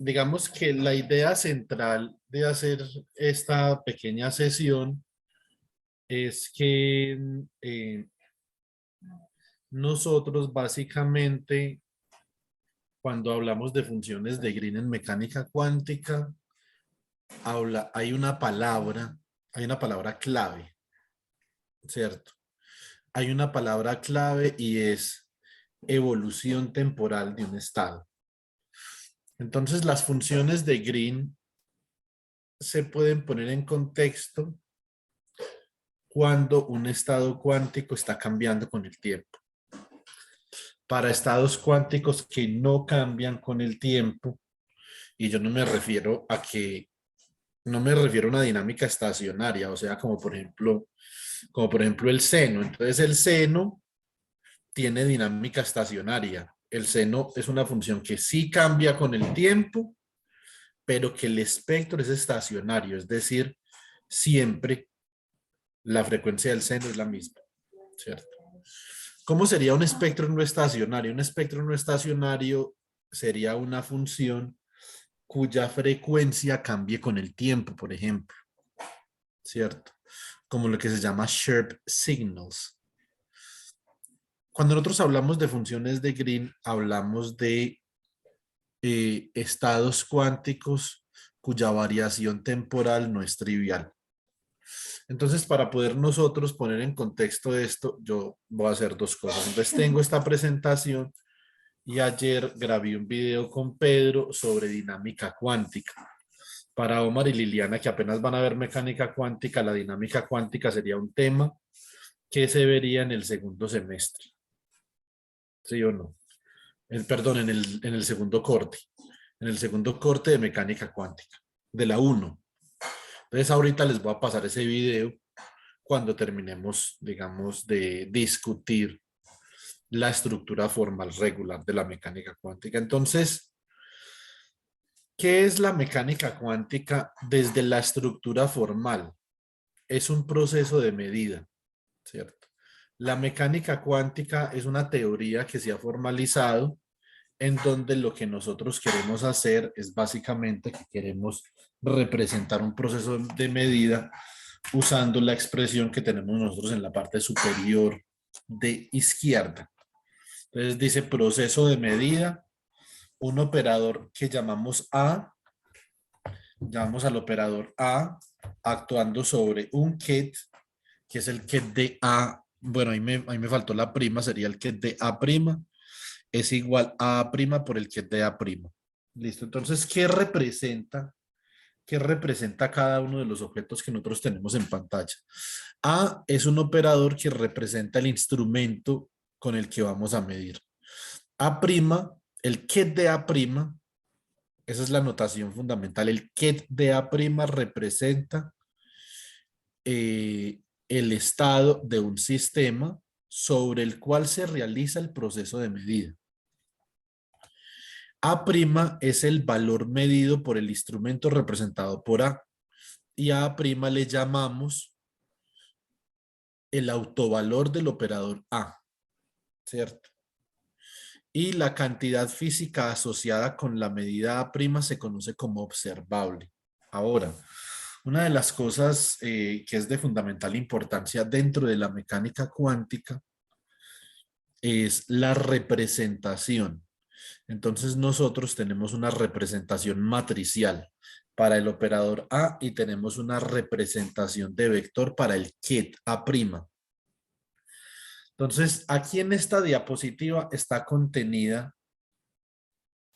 digamos que la idea central de hacer esta pequeña sesión es que nosotros básicamente, cuando hablamos de funciones de Green en mecánica cuántica, hay una palabra clave, ¿cierto? Hay una palabra clave y es evolución temporal de un estado. Entonces, las funciones de Green se pueden poner en contexto cuando un estado cuántico está cambiando con el tiempo. Para estados cuánticos que no cambian con el tiempo, y yo no me refiero a que, no me refiero a una dinámica estacionaria, o sea, como por ejemplo el seno. Entonces el seno tiene dinámica estacionaria. El seno es una función que sí cambia con el tiempo, pero que el espectro es estacionario, es decir, siempre la frecuencia del seno es la misma, ¿cierto? ¿Cómo sería un espectro no estacionario? Un espectro no estacionario sería una función cuya frecuencia cambie con el tiempo, por ejemplo, ¿cierto? Como lo que se llama Sharp signals. Cuando nosotros hablamos de funciones de Green, hablamos de estados cuánticos cuya variación temporal no es trivial. Entonces, para poder nosotros poner en contexto esto, yo voy a hacer dos cosas. Entonces, tengo esta presentación y ayer grabé un video con Pedro sobre dinámica cuántica. Para Omar y Liliana, que apenas van a ver mecánica cuántica, la dinámica cuántica sería un tema que se vería en el segundo semestre. ¿Sí o no? Perdón, en el segundo corte. En el segundo corte de mecánica cuántica, de la uno. Entonces, ahorita les voy a pasar ese video cuando terminemos, digamos, de discutir la estructura formal regular de la mecánica cuántica. Entonces, ¿qué es la mecánica cuántica desde la estructura formal? Es un proceso de medida, ¿cierto? La mecánica cuántica es una teoría que se ha formalizado en donde lo que nosotros queremos hacer es básicamente que queremos representar un proceso de medida usando la expresión que tenemos nosotros en la parte superior de izquierda. Entonces dice proceso de medida, un operador que llamamos A, llamamos al operador A actuando sobre un ket, que es el ket de A. Bueno, ahí me faltó la prima, sería el ket de A', es igual a A' por el ket de A'. Listo, entonces, ¿qué representa cada uno de los objetos que nosotros tenemos en pantalla? A es un operador que representa el instrumento con el que vamos a medir. A', el ket de A', esa es la notación fundamental. El ket de A' representa el estado de un sistema sobre el cual se realiza el proceso de medida. A' es el valor medido por el instrumento representado por A. Y a A' le llamamos el autovalor del operador A, ¿cierto? Y la cantidad física asociada con la medida A' se conoce como observable. Ahora, una de las cosas que es de fundamental importancia dentro de la mecánica cuántica es la representación. Entonces nosotros tenemos una representación matricial para el operador A y tenemos una representación de vector para el ket A'. Entonces, aquí en esta diapositiva está contenida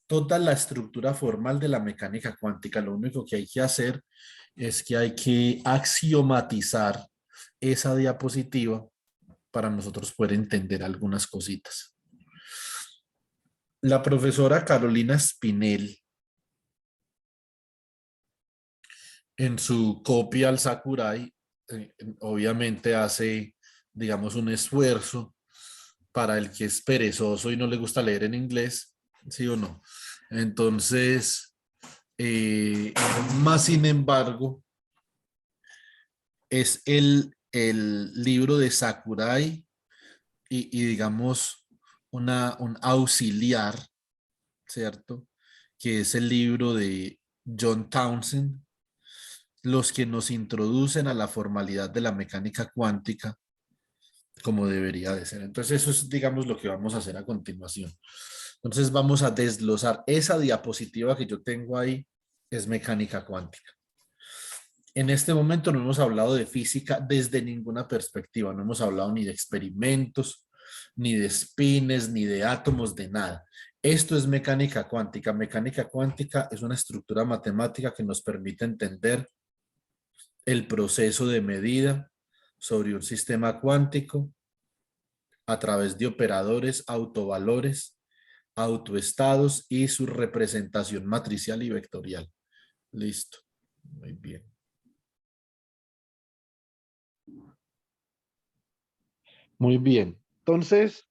toda la estructura formal de la mecánica cuántica. Lo único que hay que hacer es que hay que axiomatizar esa diapositiva para nosotros poder entender algunas cositas. La profesora Carolina Spinell, en su copia al Sakurai, obviamente hace, digamos, un esfuerzo para el que es perezoso y no le gusta leer en inglés, ¿sí o no? Entonces, eh, más sin embargo, es el libro de Sakurai y digamos, un auxiliar, ¿cierto? que es el libro de John Townsend, los que nos introducen a la formalidad de la mecánica cuántica como debería de ser. Entonces eso es, digamos, lo que vamos a hacer a continuación. Entonces vamos a desglosar esa diapositiva que yo tengo ahí, es mecánica cuántica. En este momento no hemos hablado de física desde ninguna perspectiva, no hemos hablado ni de experimentos, ni de spines, ni de átomos, de nada. Esto es mecánica cuántica. Mecánica cuántica es una estructura matemática que nos permite entender el proceso de medida sobre un sistema cuántico a través de operadores, autovalores, autoestados y su representación matricial y vectorial. Listo. Muy bien. Muy bien. Entonces,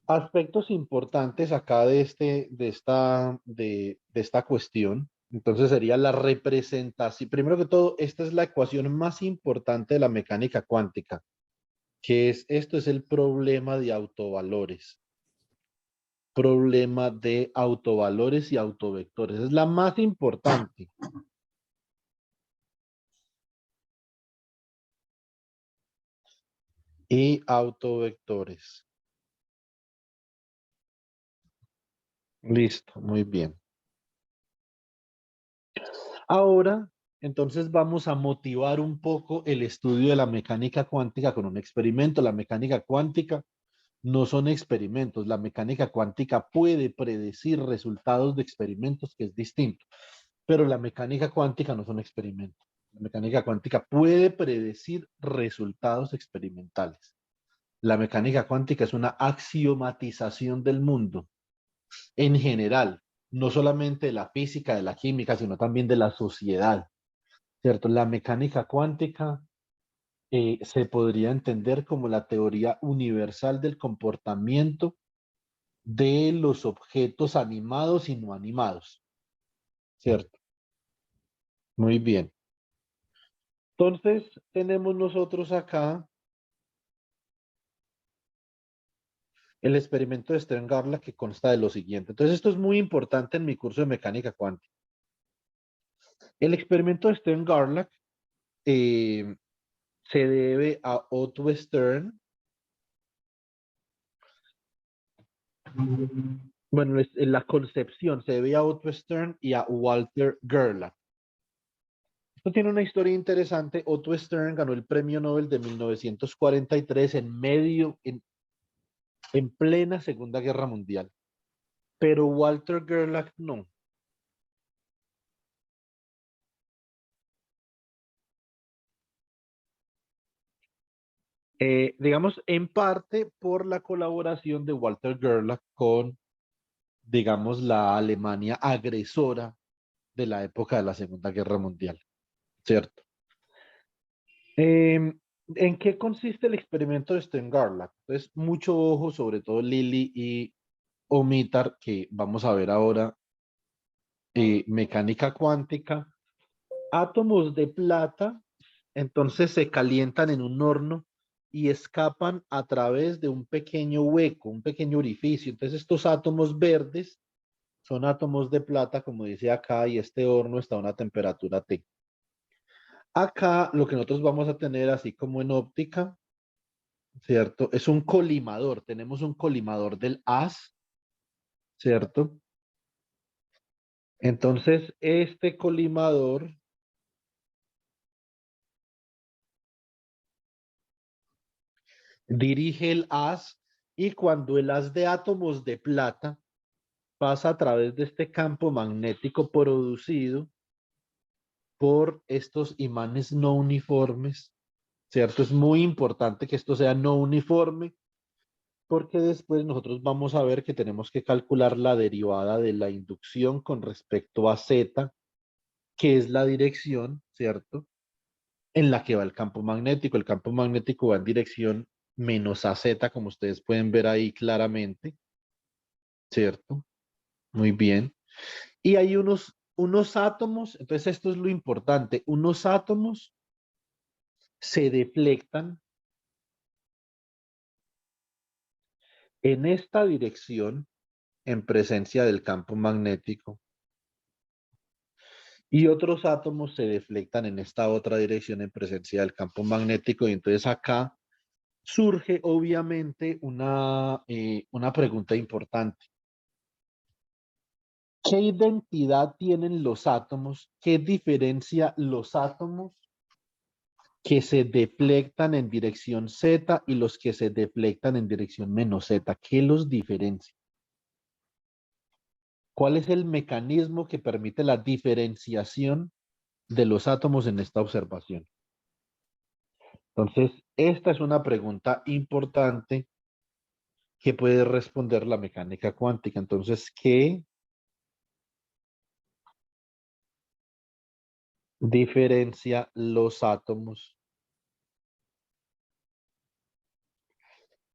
aspectos importantes acá de esta cuestión. Entonces sería la representación. Primero que todo, esta es la ecuación más importante de la mecánica cuántica, que es, esto es el problema de autovalores. Problema de autovalores y autovectores. Es la más importante. Y autovectores. Listo, muy bien. Ahora, entonces vamos a motivar un poco el estudio de la mecánica cuántica con un experimento. La mecánica cuántica no son experimentos. La mecánica cuántica puede predecir resultados de experimentos, que es distinto. Pero la mecánica cuántica no son experimentos. La mecánica cuántica puede predecir resultados experimentales. La mecánica cuántica es una axiomatización del mundo en general, no solamente de la física, de la química, sino también de la sociedad, ¿cierto? La mecánica cuántica se podría entender como la teoría universal del comportamiento de los objetos animados y no animados, ¿cierto? Muy bien. Entonces, tenemos nosotros acá el experimento de Stern-Garlach, que consta de lo siguiente. Entonces, esto es muy importante en mi curso de mecánica cuántica. El experimento de Stern-Garlach se debe a Otto Stern. Bueno, la concepción se debe a Otto Stern y a Walter Gerlach. Esto tiene una historia interesante. Otto Stern ganó el premio Nobel de 1943 en plena Segunda Guerra Mundial, pero Walter Gerlach no. Digamos, en parte por la colaboración de Walter Gerlach con, digamos, la Alemania agresora de la época de la Segunda Guerra Mundial, ¿cierto? ¿En qué consiste el experimento de Stern-Garlach? Entonces, mucho ojo, sobre todo Lilly y Omitar, que vamos a ver ahora, mecánica cuántica. Átomos de plata, entonces se calientan en un horno y escapan a través de un pequeño hueco, un pequeño orificio. Entonces, estos átomos verdes son átomos de plata, como dice acá, y este horno está a una temperatura T. Acá lo que nosotros vamos a tener, así como en óptica, ¿cierto? Es un colimador. Tenemos un colimador del haz, ¿cierto? Entonces, este colimador dirige el haz y cuando el haz de átomos de plata pasa a través de este campo magnético producido por estos imanes no uniformes, ¿cierto? Es muy importante que esto sea no uniforme porque después nosotros vamos a ver que tenemos que calcular la derivada de la inducción con respecto a Z, que es la dirección, ¿cierto? En la que va el campo magnético. El campo magnético va en dirección menos a Z, como ustedes pueden ver ahí claramente, ¿cierto? Muy bien. Y hay unos átomos, entonces esto es lo importante, unos átomos se deflectan en esta dirección, en presencia del campo magnético y otros átomos se deflectan en esta otra dirección en presencia del campo magnético. Y entonces acá surge obviamente una pregunta importante. ¿Qué identidad tienen los átomos? ¿Qué diferencia los átomos que se deflectan en dirección Z y los que se deflectan en dirección menos Z? ¿Qué los diferencia? ¿Cuál es el mecanismo que permite la diferenciación de los átomos en esta observación? Entonces, esta es una pregunta importante que puede responder la mecánica cuántica. Entonces, ¿qué diferencia los átomos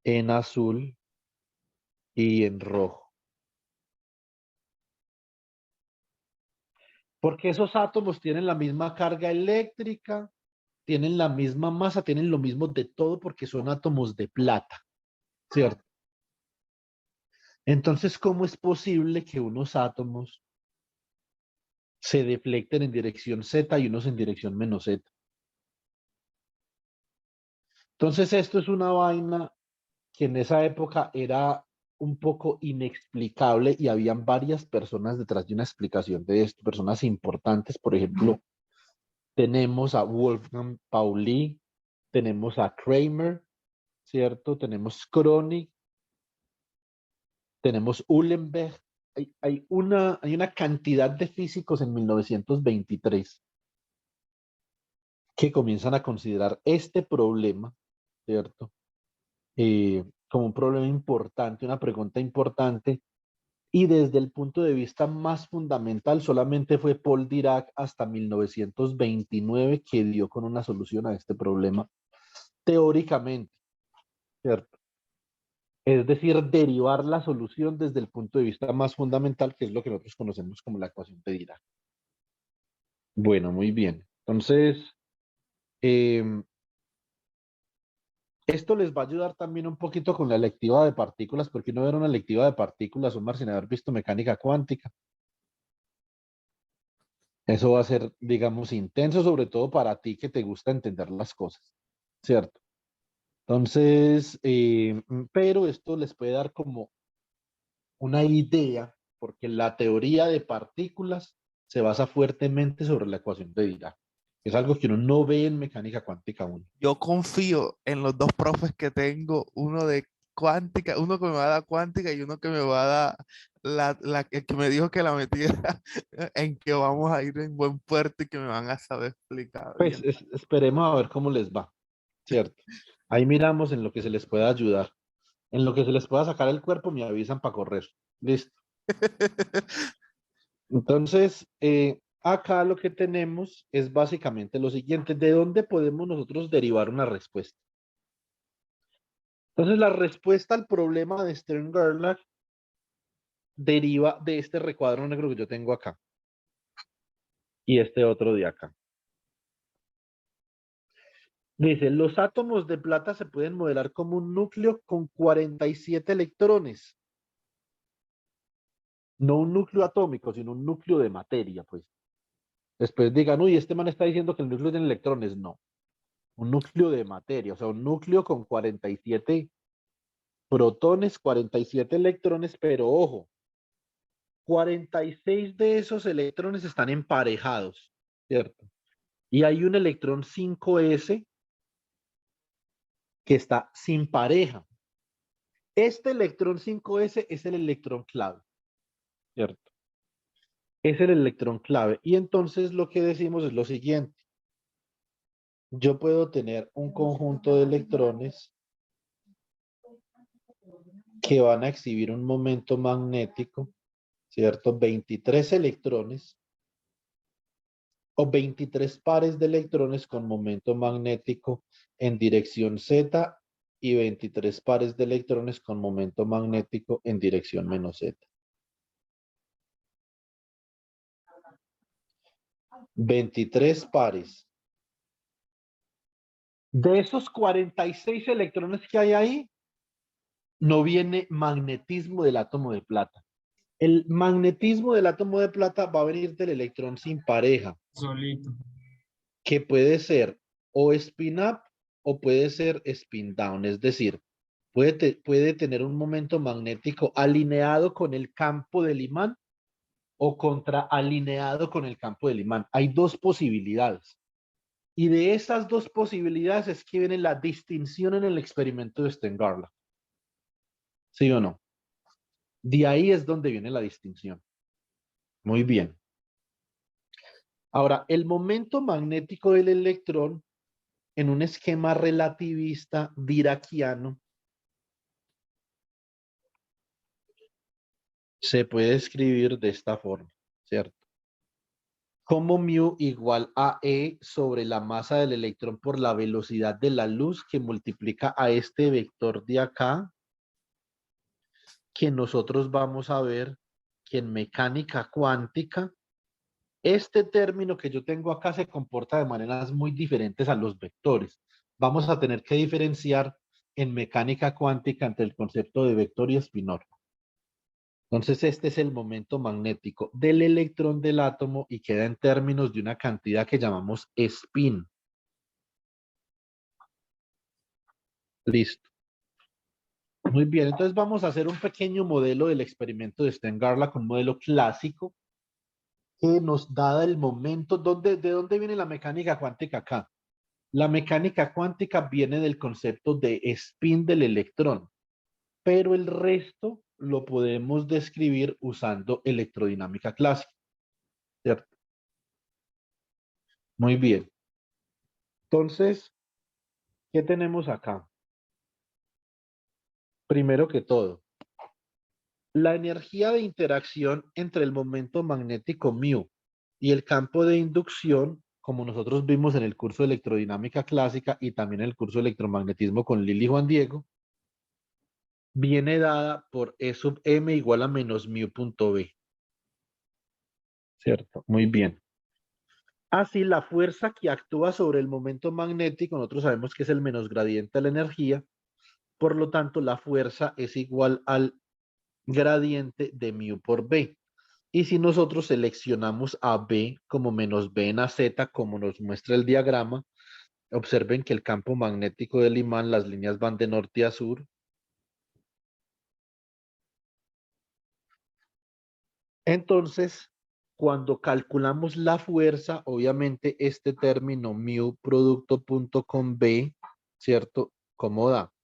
en azul y en rojo? Porque esos átomos tienen la misma carga eléctrica, tienen la misma masa, tienen lo mismo de todo porque son átomos de plata, ¿cierto? Entonces, ¿cómo es posible que unos átomos se deflecten en dirección Z y unos en dirección menos Z? Entonces, esto es una vaina que en esa época era un poco inexplicable y habían varias personas detrás de una explicación de esto, personas importantes. Por ejemplo, tenemos a Wolfgang Pauli, tenemos a Kramer, ¿cierto? Tenemos Kronig, tenemos Uhlenbeck. Hay una cantidad de físicos en 1923 que comienzan a considerar este problema, ¿cierto? Como un problema importante, una pregunta importante. Y desde el punto de vista más fundamental, solamente fue Paul Dirac hasta 1929 que dio con una solución a este problema teóricamente, ¿cierto? Es decir, derivar la solución desde el punto de vista más fundamental, que es lo que nosotros conocemos como la ecuación de Dirac. Bueno, muy bien. Entonces, eh, esto les va a ayudar también un poquito con la electiva de partículas, porque no era una electiva de partículas, Omar, sin haber visto mecánica cuántica. Eso va a ser, digamos, intenso, sobre todo para ti que te gusta entender las cosas, ¿cierto? Entonces, pero esto les puede dar como una idea, porque la teoría de partículas se basa fuertemente sobre la ecuación de Dirac. Es algo que uno no ve en mecánica cuántica aún. Yo confío en los dos profes que tengo, uno de cuántica, uno que me va a dar cuántica y uno que me va a dar el que me dijo que la metiera en que vamos a ir en buen puerto y que me van a saber explicar Pues bien. esperemos a ver cómo les va, ¿cierto? Ahí miramos en lo que se les pueda ayudar. En lo que se les pueda sacar el cuerpo, me avisan para correr. Listo. Entonces, acá lo que tenemos es básicamente lo siguiente. ¿De dónde podemos nosotros derivar una respuesta? Entonces, la respuesta al problema de Stern-Gerlach deriva de este recuadro negro que yo tengo acá y este otro de acá. Dice, los átomos de plata se pueden modelar como un núcleo con 47 electrones. No un núcleo atómico, sino un núcleo de materia, pues. Después digan, uy, este man está diciendo que el núcleo tiene electrones. No, un núcleo de materia, o sea, un núcleo con 47 protones, 47 electrones, pero ojo, 46 de esos electrones están emparejados, ¿cierto? Y hay un electrón 5s que está sin pareja. Este electrón 5s es el electrón clave, ¿cierto? Es el electrón clave. Y entonces lo que decimos es lo siguiente. Yo puedo tener un conjunto de electrones que van a exhibir un momento magnético, ¿cierto? 23 electrones o 23 pares de electrones con momento magnético en dirección Z y 23 pares de electrones con momento magnético en dirección menos Z. 23 pares. De esos 46 electrones que hay ahí, no viene magnetismo del átomo de plata. El magnetismo del átomo de plata va a venir del electrón sin pareja, Solito. que puede ser o spin up o puede ser spin down, es decir, puede tener un momento magnético alineado con el campo del imán o contraalineado con el campo del imán. Hay dos posibilidades. Y de esas dos posibilidades es que viene la distinción en el experimento de Stern-Garlock. ¿Sí o no? De ahí es donde viene la distinción. Muy bien. Ahora, el momento magnético del electrón en un esquema relativista diraquiano se puede escribir de esta forma, ¿cierto? Como mu igual a E sobre la masa del electrón por la velocidad de la luz que multiplica a este vector de acá, que nosotros vamos a ver que en mecánica cuántica, este término que yo tengo acá se comporta de maneras muy diferentes a los vectores. Vamos a tener que diferenciar en mecánica cuántica entre el concepto de vector y espinor. Entonces, este es el momento magnético del electrón del átomo y queda en términos de una cantidad que llamamos spin. Listo. Muy bien, entonces vamos a hacer un pequeño modelo del experimento de Stern-Garlock, un modelo clásico que nos da el momento. ¿De dónde viene la mecánica cuántica acá? La mecánica cuántica viene del concepto de spin del electrón, pero el resto lo podemos describir usando electrodinámica clásica, ¿cierto? Muy bien. Entonces, ¿qué tenemos acá? Primero que todo, la energía de interacción entre el momento magnético mu y el campo de inducción, como nosotros vimos en el curso de electrodinámica clásica y también en el curso de electromagnetismo con Lili y Juan Diego, viene dada por E sub m igual a menos mu punto b. ¿Cierto? Muy bien. Así, la fuerza que actúa sobre el momento magnético, nosotros sabemos que es el menos gradiente de la energía, por lo tanto, la fuerza es igual al gradiente de mu por b. Y si nosotros seleccionamos a B como menos B en AZ, como nos muestra el diagrama, observen que el campo magnético del imán, las líneas van de norte a sur. Entonces, cuando calculamos la fuerza, obviamente este término mu producto punto con B, ¿cierto? ¿Cómo da?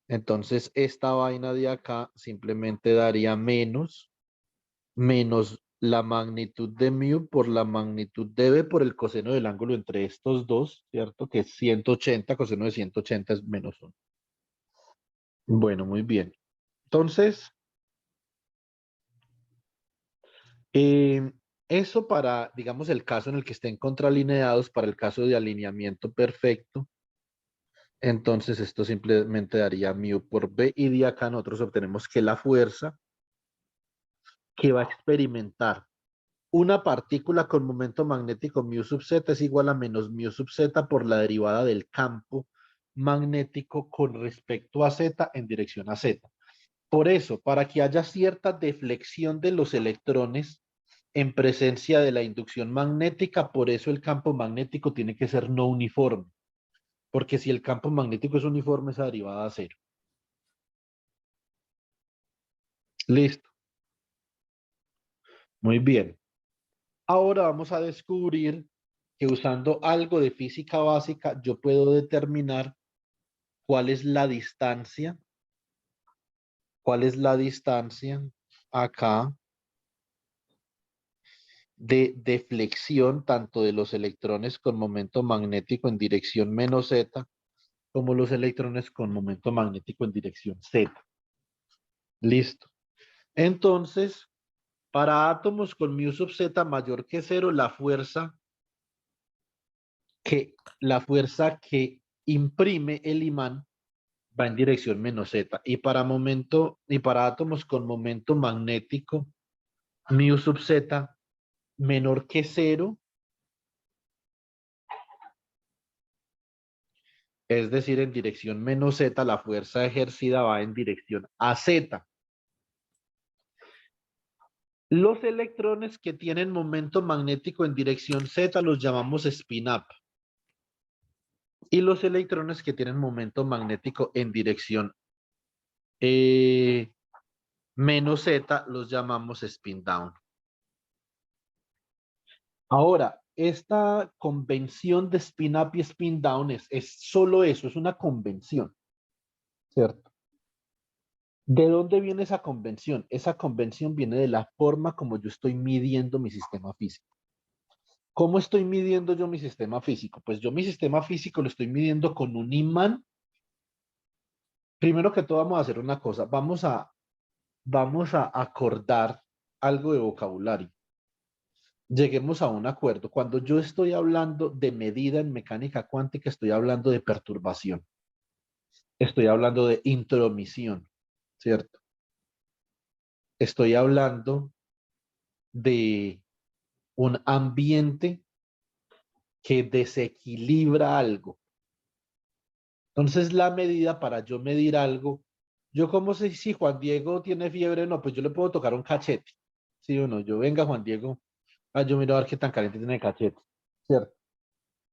Entonces, esta vaina de acá simplemente daría menos la magnitud de mu por la magnitud de b por el coseno del ángulo entre estos dos, ¿cierto? Que es 180, coseno de 180 es menos 1. Bueno, muy bien. Entonces, eh, eso para, digamos, el caso en el que estén contralineados, para el caso de alineamiento perfecto, entonces esto simplemente daría mu por b y de acá nosotros obtenemos que la fuerza que va a experimentar una partícula con momento magnético mu sub z es igual a menos mu sub z por la derivada del campo magnético con respecto a z en dirección a z. Por eso, para que haya cierta deflexión de los electrones en presencia de la inducción magnética, por eso el campo magnético tiene que ser no uniforme. Porque si el campo magnético es uniforme, esa derivada a cero. Listo. Muy bien. Ahora vamos a descubrir que usando algo de física básica, yo puedo determinar cuál es la distancia acá de deflexión tanto de los electrones con momento magnético en dirección menos z como los electrones con momento magnético en dirección z. Listo. Entonces, para átomos con mu sub z mayor que cero, la fuerza que imprime el imán va en dirección menos z. Y para átomos con momento magnético mu sub z menor que cero, es decir, en dirección menos z, la fuerza ejercida va en dirección a z. Los electrones que tienen momento magnético en dirección Z los llamamos spin-up. Y los electrones que tienen momento magnético en dirección menos Z los llamamos spin-down. Ahora, esta convención de spin-up y spin-down es solo eso, es una convención, ¿cierto? ¿De dónde viene esa convención? Esa convención viene de la forma como yo estoy midiendo mi sistema físico. ¿Cómo estoy midiendo yo mi sistema físico? Pues yo mi sistema físico lo estoy midiendo con un imán. Primero que todo vamos a hacer una cosa, vamos a acordar algo de vocabulario. Lleguemos a un acuerdo. Cuando yo estoy hablando de medida en mecánica cuántica, estoy hablando de perturbación. Estoy hablando de intromisión, ¿cierto? Estoy hablando de un ambiente que desequilibra algo. Entonces, la medida para yo medir algo, yo como sé si Juan Diego tiene fiebre o no, pues yo le puedo tocar un cachete, ¿sí o no? Yo, venga, Juan Diego, yo miro a ver qué tan caliente tiene el cachete, ¿cierto?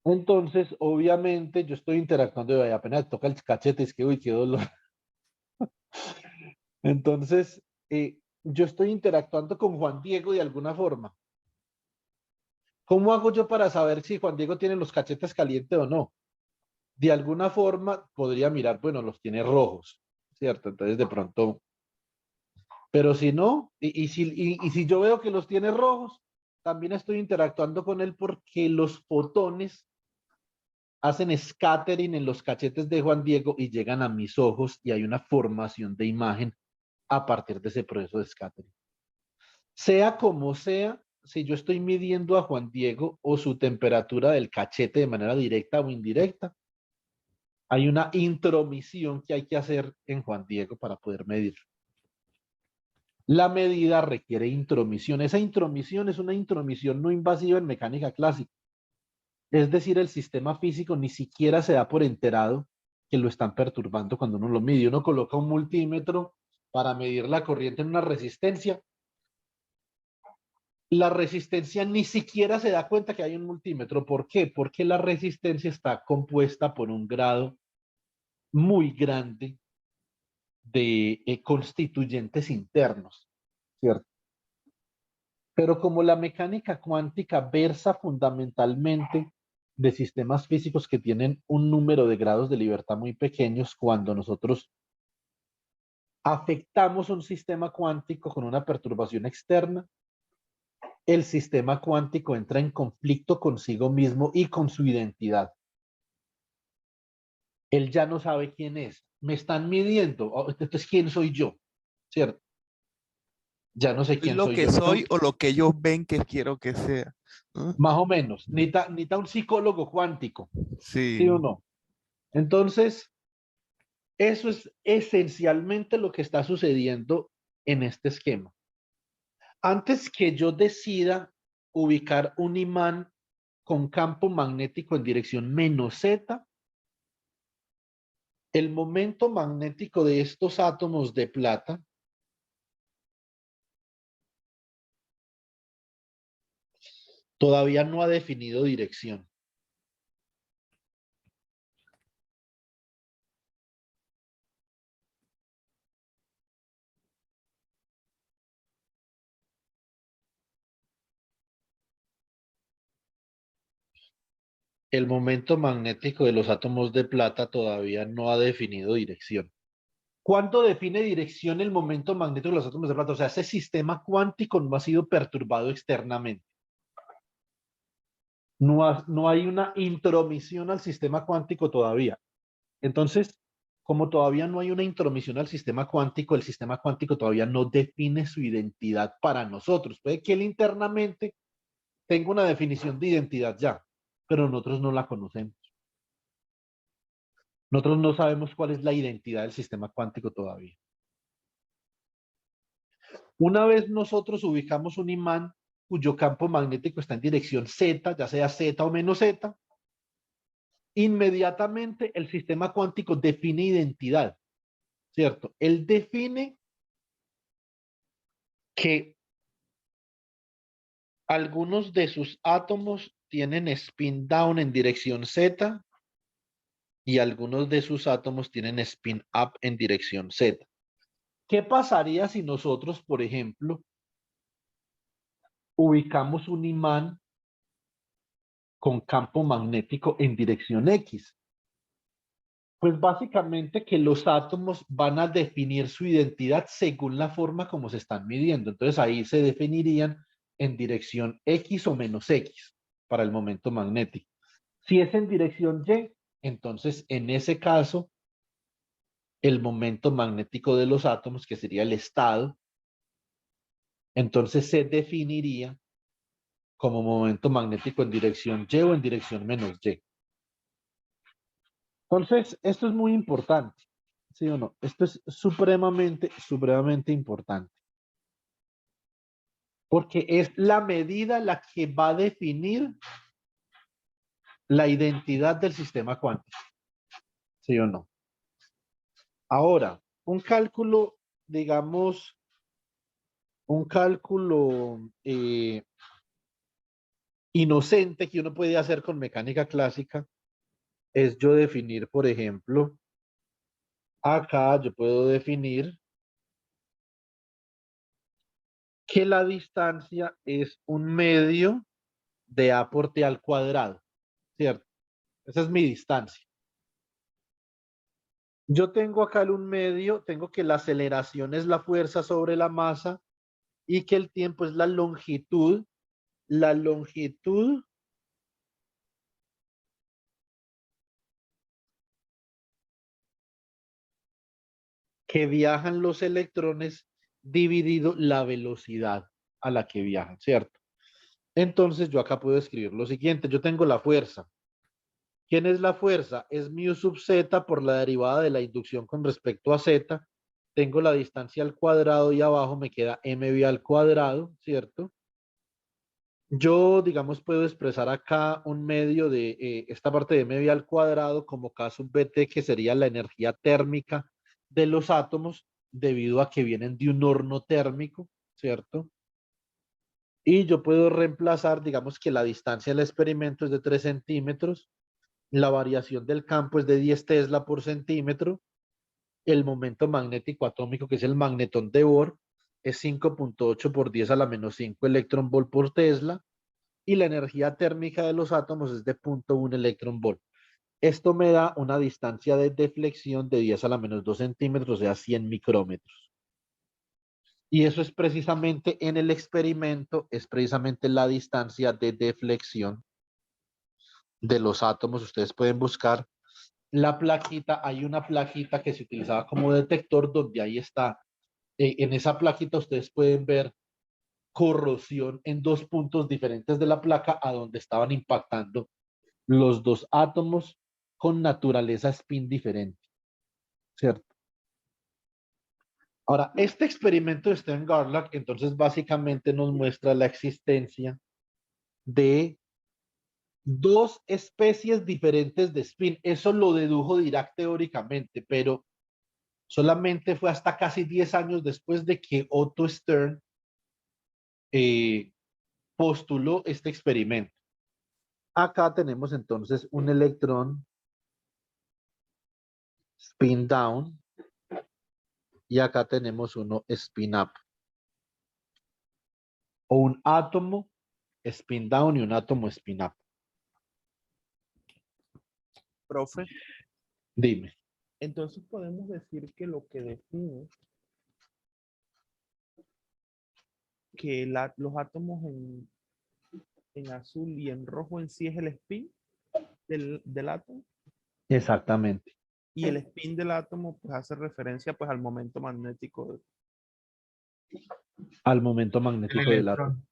Entonces, obviamente, yo estoy interactuando, y apenas toca el cachete, es que, uy, qué dolor. Entonces, yo estoy interactuando con Juan Diego de alguna forma. ¿Cómo hago yo para saber si Juan Diego tiene los cachetes calientes o no? De alguna forma podría mirar, bueno, los tiene rojos, ¿cierto? Entonces, de pronto, pero si no, y si yo veo que los tiene rojos, también estoy interactuando con él porque los fotones hacen scattering en los cachetes de Juan Diego y llegan a mis ojos y hay una formación de imagen a partir de ese proceso de scattering. Sea como sea, si yo estoy midiendo a Juan Diego o su temperatura del cachete de manera directa o indirecta, hay una intromisión que hay que hacer en Juan Diego para poder medir. La medida requiere intromisión. Esa intromisión es una intromisión no invasiva en mecánica clásica. Es decir, el sistema físico ni siquiera se da por enterado que lo están perturbando cuando uno lo mide. Uno coloca un multímetro para medir la corriente en una resistencia. La resistencia ni siquiera se da cuenta que hay un multímetro. ¿Por qué? Porque la resistencia está compuesta por un grado muy grande de constituyentes internos, ¿cierto? Pero como la mecánica cuántica versa fundamentalmente de sistemas físicos que tienen un número de grados de libertad muy pequeños, cuando nosotros afectamos un sistema cuántico con una perturbación externa, el sistema cuántico entra en conflicto consigo mismo y con su identidad. Él ya no sabe quién es. Me están midiendo. Entonces, ¿quién soy yo? ¿Cierto? Ya no sé ¿Soy quién lo soy que yo. soy o lo que ellos ven que quiero que sea? ¿No? Más o menos. Necesita un psicólogo cuántico. ¿Sí o Sí. no? Entonces, eso es esencialmente lo que está sucediendo en este esquema. Antes que yo decida ubicar un imán con campo magnético en dirección menos Z, el momento magnético de estos átomos de plata todavía no ha definido dirección. El momento magnético de los átomos de plata todavía no ha definido dirección. ¿Cuándo define dirección el momento magnético de los átomos de plata? O sea, ese sistema cuántico no ha sido perturbado externamente. No hay una intromisión al sistema cuántico todavía. Entonces, como todavía no hay una intromisión al sistema cuántico, el sistema cuántico todavía no define su identidad para nosotros. Puede que él internamente tenga una definición de identidad ya, pero nosotros no la conocemos. Nosotros no sabemos cuál es la identidad del sistema cuántico todavía. Una vez nosotros ubicamos un imán cuyo campo magnético está en dirección Z, ya sea Z o menos Z, inmediatamente el sistema cuántico define identidad, ¿cierto? Él define que algunos de sus átomos tienen spin down en dirección Z y algunos de sus átomos tienen spin up en dirección Z. ¿Qué pasaría si nosotros, por ejemplo, ubicamos un imán con campo magnético en dirección X? Pues básicamente que los átomos van a definir su identidad según la forma como se están midiendo. Entonces ahí se definirían en dirección X o menos X para el momento magnético. Si es en dirección Y, entonces en ese caso el momento magnético de los átomos, que sería el estado, entonces se definiría como momento magnético en dirección Y o en dirección menos Y. Entonces, esto es muy importante, ¿sí o no? Esto es supremamente importante. Porque es la medida la que va a definir la identidad del sistema cuántico, ¿sí o no? Ahora, un cálculo, digamos, un cálculo inocente que uno puede hacer con mecánica clásica es yo definir, por ejemplo, acá yo puedo definir que la distancia es un medio de A por T al cuadrado, ¿cierto? Esa es mi distancia. Yo tengo acá un medio, tengo que la aceleración es la fuerza sobre la masa y que el tiempo es la longitud que viajan los electrones dividido la velocidad a la que viajan, ¿cierto? Entonces yo acá puedo escribir lo siguiente, yo tengo la fuerza. ¿Quién es la fuerza? Es mu sub z por la derivada de la inducción con respecto a z. Tengo la distancia al cuadrado y abajo me queda mv al cuadrado, ¿cierto? Yo, digamos, puedo expresar acá un medio de esta parte de mv al cuadrado como k sub bt, que sería la energía térmica de los átomos debido a que vienen de un horno térmico, ¿cierto? Y yo puedo reemplazar, digamos que la distancia del experimento es de 3 centímetros, la variación del campo es de 10 tesla por centímetro, el momento magnético atómico, que es el magnetón de Bohr, es 5.8 por 10 a la menos 5 electron volt por tesla, y la energía térmica de los átomos es de 0.1 electron volt. Esto me da una distancia de deflexión de 10 a la menos 2 centímetros, o sea, 100 micrómetros. Y eso es precisamente en el experimento, es precisamente la distancia de deflexión de los átomos. Ustedes pueden buscar la plaquita, hay una plaquita que se utilizaba como detector donde ahí está. En esa plaquita ustedes pueden ver corrosión en dos puntos diferentes de la placa a donde estaban impactando los dos átomos con naturaleza spin diferente, ¿cierto? Ahora, este experimento de Stern-Garlock entonces básicamente nos muestra la existencia de dos especies diferentes de spin. Eso lo dedujo Dirac teóricamente, pero solamente fue hasta casi 10 años después de que Otto Stern postuló este experimento. Acá tenemos entonces un electrón spin down y acá tenemos uno spin up. O un átomo spin down y un átomo spin up. Profe, Dime. entonces podemos decir que lo que define que los átomos en azul y en rojo en sí es el spin del átomo, Exactamente. y el spin del átomo pues hace referencia pues al momento magnético Al momento El magnético del átomo. electrón.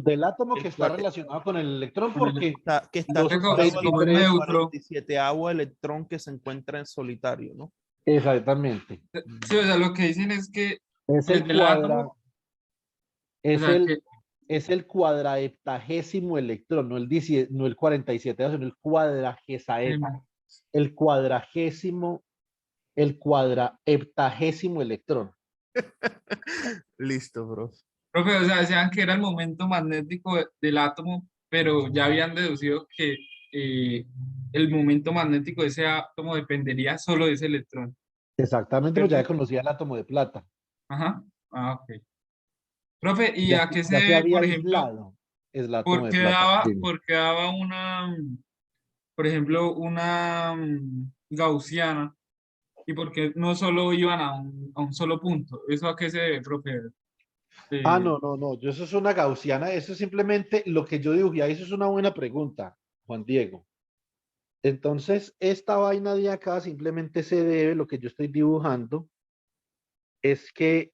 Del átomo que el está cual relacionado con el electrón Con el- porque está los asociado al como es 23, neutro. 47º electrón que se encuentra en solitario, ¿no? exactamente. Sí, o sea, lo que dicen es que Es pues el del cuadra, átomo, o es sea, el, que es el cuadraheptagésimo electrón, no el, no el 47, sino eh, el cuadragésimo, el cuadraheptagésimo electrón. Listo, bro. Profe, o sea, decían que era el momento magnético del átomo, pero ya habían deducido que el momento magnético de ese átomo dependería solo de ese electrón, Exactamente, pues ya ¿cierto? conocía el átomo de plata. Ajá. Ah, ok. Profe, ¿y Ya, a qué se ya se debe, había por ejemplo, aislado el átomo de plata. Dime. por qué daba por ejemplo, una gaussiana y por qué no solo iban a un solo punto? ¿Eso a qué se debe, profe? Ah, Eh, no, no, no. Eso es una gaussiana. Eso es simplemente lo que yo dibujé. Ahí. Eso es una buena pregunta, Juan Diego. Entonces, esta vaina de acá simplemente se debe, lo que yo estoy dibujando, es que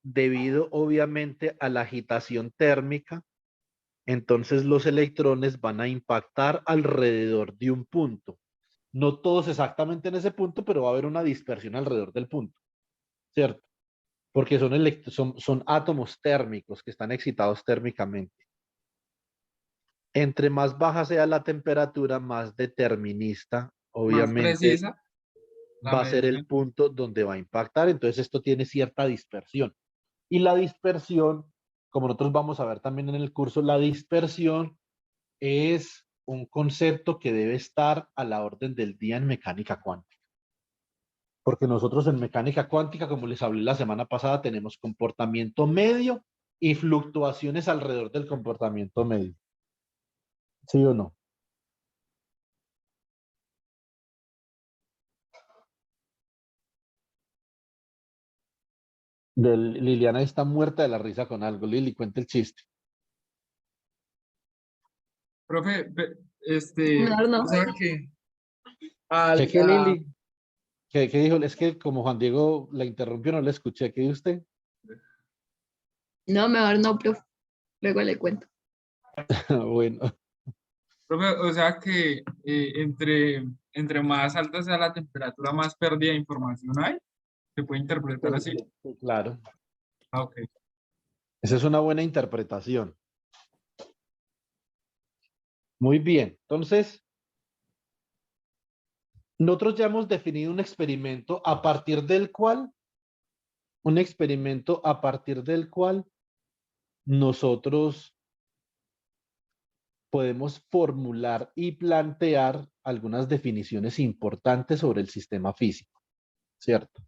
debido obviamente a la agitación térmica, entonces los electrones van a impactar alrededor de un punto. No todos exactamente en ese punto, pero va a haber una dispersión alrededor del punto, ¿cierto? Porque son átomos térmicos que están excitados térmicamente. Entre más baja sea la temperatura, más determinista, más obviamente, precisa la va a ser el medición. punto donde va a impactar. Entonces esto tiene cierta dispersión. Y la dispersión, como nosotros vamos a ver también en el curso, la dispersión es un concepto que debe estar a la orden del día en mecánica cuántica. Porque nosotros en mecánica cuántica, como les hablé la semana pasada, tenemos comportamiento medio y fluctuaciones alrededor del comportamiento medio. ¿Sí o no? Liliana está muerta de la risa con algo. Lili, cuenta el chiste. Profe, Mejor o no. sea que ¿Qué, Lili? ¿Qué dijo? Es que como Juan Diego la interrumpió, no le escuché. ¿Qué dijo usted? No, mejor no, profe. Luego le cuento. Bueno, profe, o sea que entre más alta sea la temperatura, más pérdida de información hay. ¿Se puede interpretar así? sí, claro. Ah, ok. Esa es una buena interpretación. Muy bien. Entonces, nosotros ya hemos definido un experimento a partir del cual nosotros podemos formular y plantear algunas definiciones importantes sobre el sistema físico, ¿cierto?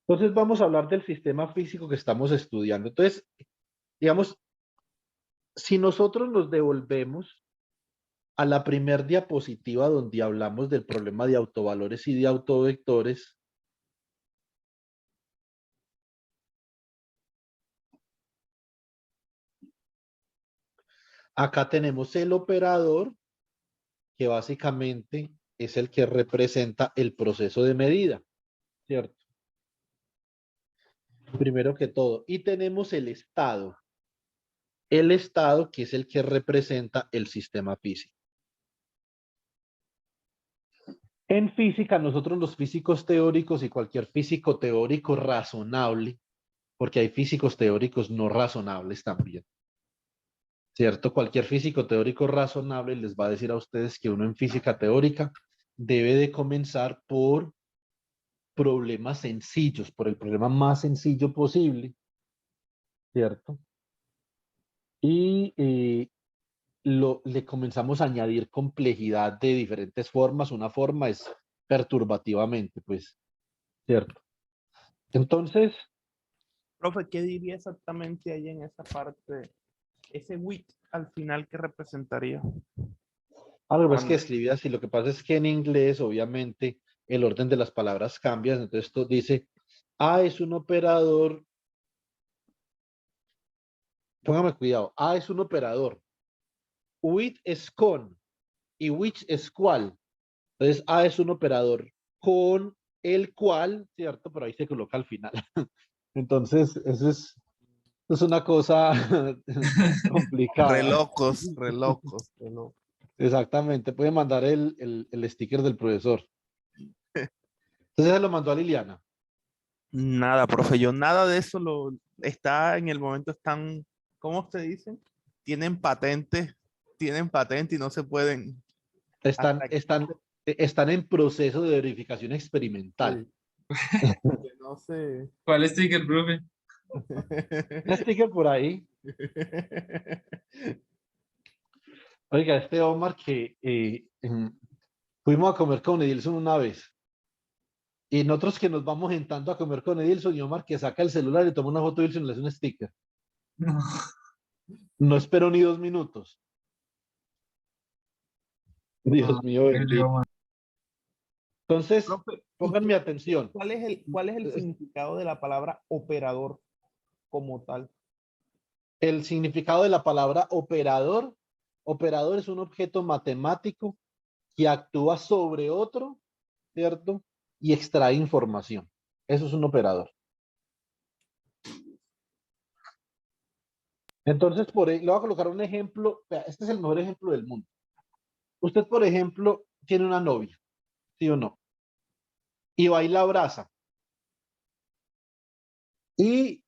Entonces vamos a hablar del sistema físico que estamos estudiando. Entonces, digamos, si nosotros nos devolvemos a la primer diapositiva donde hablamos del problema de autovalores y de autovectores, acá tenemos el operador, que básicamente es el que representa el proceso de medida, ¿cierto? Primero que todo. Y tenemos el estado que es el que representa el sistema físico. En física, nosotros los físicos teóricos y cualquier físico teórico razonable, porque hay físicos teóricos no razonables también, ¿cierto? Cualquier físico teórico razonable les va a decir a ustedes que uno en física teórica debe de comenzar por problemas sencillos, por el problema más sencillo posible, ¿cierto? Y le comenzamos a añadir complejidad de diferentes formas. Una forma es perturbativamente, pues, ¿cierto? Entonces, Profe, ¿qué diría exactamente ahí en esa parte? Ese with al final, ¿qué representaría? algo es que Cuando- escribí así. Lo que pasa es que en inglés, obviamente, el orden de las palabras cambia. Entonces, esto dice, A es un operador, póngame cuidado, A es un operador, with es con y which es cual. Entonces, A es un operador con el cual, ¿cierto? Pero ahí se coloca al final. Entonces, eso es una cosa Re complicada. locos, re locos, re locos. Exactamente. Puede mandar el sticker del profesor. Entonces, se lo mandó a Liliana. Nada, profe, yo nada de eso está en el momento, están, ¿cómo se dice? Tienen patente y no se pueden, Están, hasta que están, están en proceso de verificación experimental. no se, ¿Cuál sticker, profe? Un sticker por ahí. Oiga, este Omar que fuimos a comer con Edilson una vez. Y nosotros que nos vamos sentando a comer con Edilson y Omar que saca el celular y toma una foto de Edilson y le hace un sticker. No. No espero ni 2 minutos. Dios mío, bendito. Entonces, Profe, ¿y pónganme atención. cuál es el significado de la palabra operador como tal? El significado de la palabra operador. Operador es un objeto matemático que actúa sobre otro, ¿cierto? Y extrae información. Eso es un operador. Entonces, le voy a colocar un ejemplo. Vea, este es el mejor ejemplo del mundo. Usted, por ejemplo, tiene una novia, ¿sí o no? Y va y la abraza. Y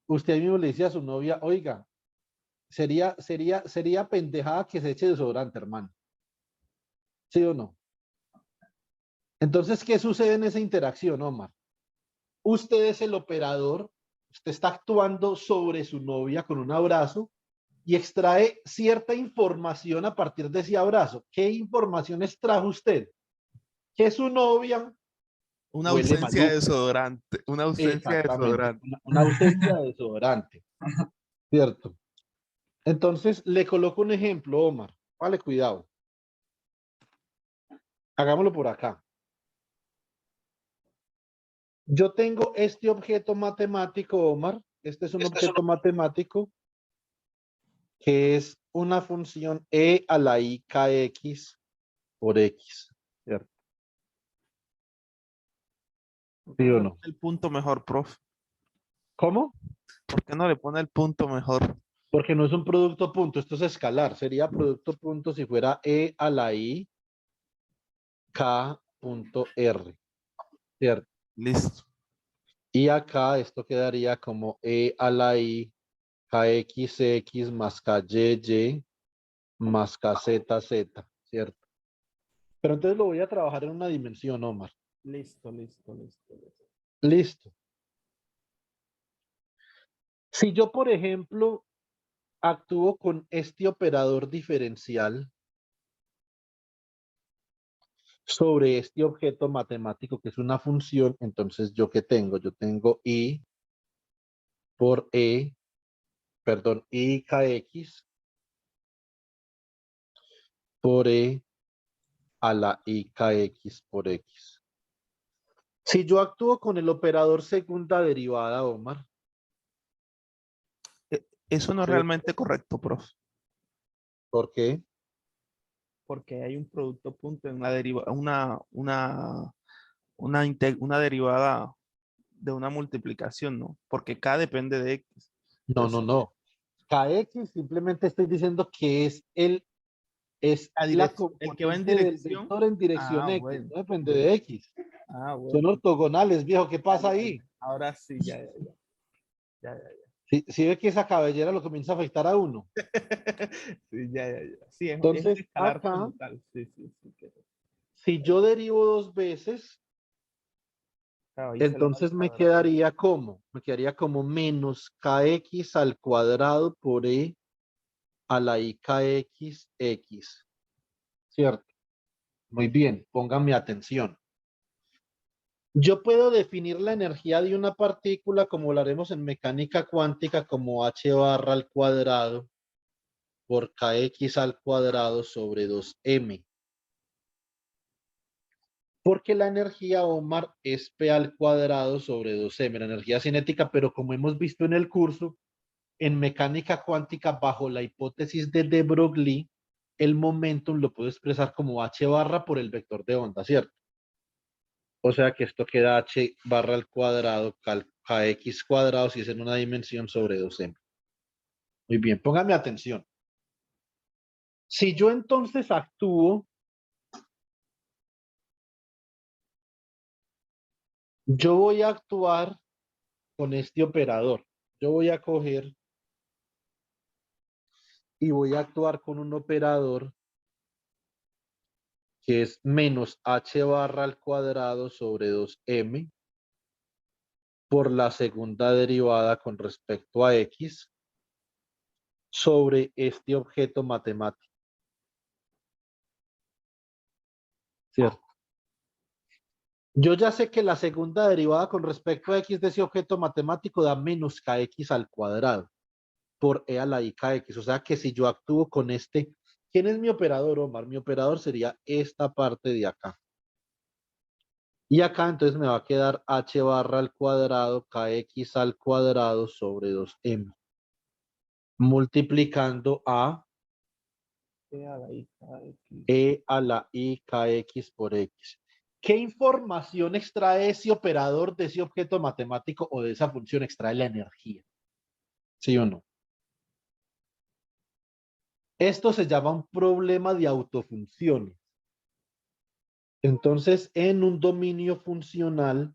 usted mismo le dice a su novia, oiga, sería pendejada que se eche desodorante, hermano. ¿Sí o no? Entonces, ¿qué sucede en esa interacción, Omar? Usted es el operador, usted está actuando sobre su novia con un abrazo y extrae cierta información a partir de ese abrazo. ¿Qué información extrajo usted? Que su novia Una huele ausencia de maluco. desodorante. Una ausencia de Exactamente, desodorante. una ausencia de desodorante, ¿cierto? Entonces, le coloco un ejemplo, Omar. Vale, cuidado. Hagámoslo por acá. Yo tengo este objeto matemático, Omar. Este es un objeto matemático que es una función e a la i kx por x, ¿cierto? ¿Por ¿Sí qué no o le no? pone el punto mejor, profe? ¿Cómo? ¿Por qué no le pone el punto mejor? Porque no es un producto punto, esto es escalar. Sería producto punto si fuera e a la i k punto r, ¿cierto? Listo. Y acá esto quedaría como e a la i kxx más kyy más kzz, ¿cierto? Pero entonces lo voy a trabajar en una dimensión, Omar. Listo, listo, listo, listo. Listo. Si yo, por ejemplo, actúo con este operador diferencial sobre este objeto matemático que es una función, entonces yo qué tengo? Yo tengo i por e, perdón, i kx por e a la i kx por x. Si yo actúo con el operador segunda derivada, Omar, Eso no es ¿sí? realmente correcto, profe. ¿Por qué? Porque hay un producto punto en Una una derivada de una multiplicación, ¿no? Porque K depende de X. No, no, Entonces, no. Kx simplemente estoy diciendo que es la el que va en componente del dirección. vector en dirección Ah, x, bueno. no depende Bueno. de x. Ah, Son bueno. ortogonales, viejo, ¿qué Ya, pasa ya, ahí? ya. Ahora sí, ya, ya, ya. Ya, ya, ya. Si ve que esa cabellera lo comienza a afectar a uno. Sí, ya, ya, ya. Sí, es un Entonces, escalar acá, como tal. Sí, sí, sí. si yo derivo 2 veces, Claro, ahí se le va al entonces me cuadrado. quedaría como, menos kx al cuadrado por e a la i kx x, ¿cierto? Muy bien, pónganme atención. Yo puedo definir la energía de una partícula como lo haremos en mecánica cuántica como h barra al cuadrado por kx al cuadrado sobre 2m. Porque la energía, Omar, es p al cuadrado sobre 2m, la energía cinética, pero como hemos visto en el curso, en mecánica cuántica, bajo la hipótesis de de Broglie, el momentum lo puedo expresar como h barra por el vector de onda, ¿cierto? O sea que esto queda h barra al cuadrado kx cuadrado si es en una dimensión sobre 2m. Muy bien, póngame atención. Si yo entonces actúo, yo voy a actuar con este operador. Yo voy a coger y voy a actuar con un operador que es menos h barra al cuadrado sobre 2m por la segunda derivada con respecto a X sobre este objeto matemático. ¿Cierto? Yo ya sé que la segunda derivada con respecto a X de ese objeto matemático da menos kx al cuadrado por e a la i kx. O sea que si yo actúo con este, ¿quién es mi operador, Omar? Mi operador sería esta parte de acá. Y acá entonces me va a quedar h barra al cuadrado kx al cuadrado sobre 2m. Multiplicando a E a la I, KX. e a la i kx por x. ¿Qué información extrae ese operador de ese objeto matemático o de esa función? Extrae la energía. ¿Sí o no? Esto se llama un problema de autofunciones. Entonces, en un dominio funcional,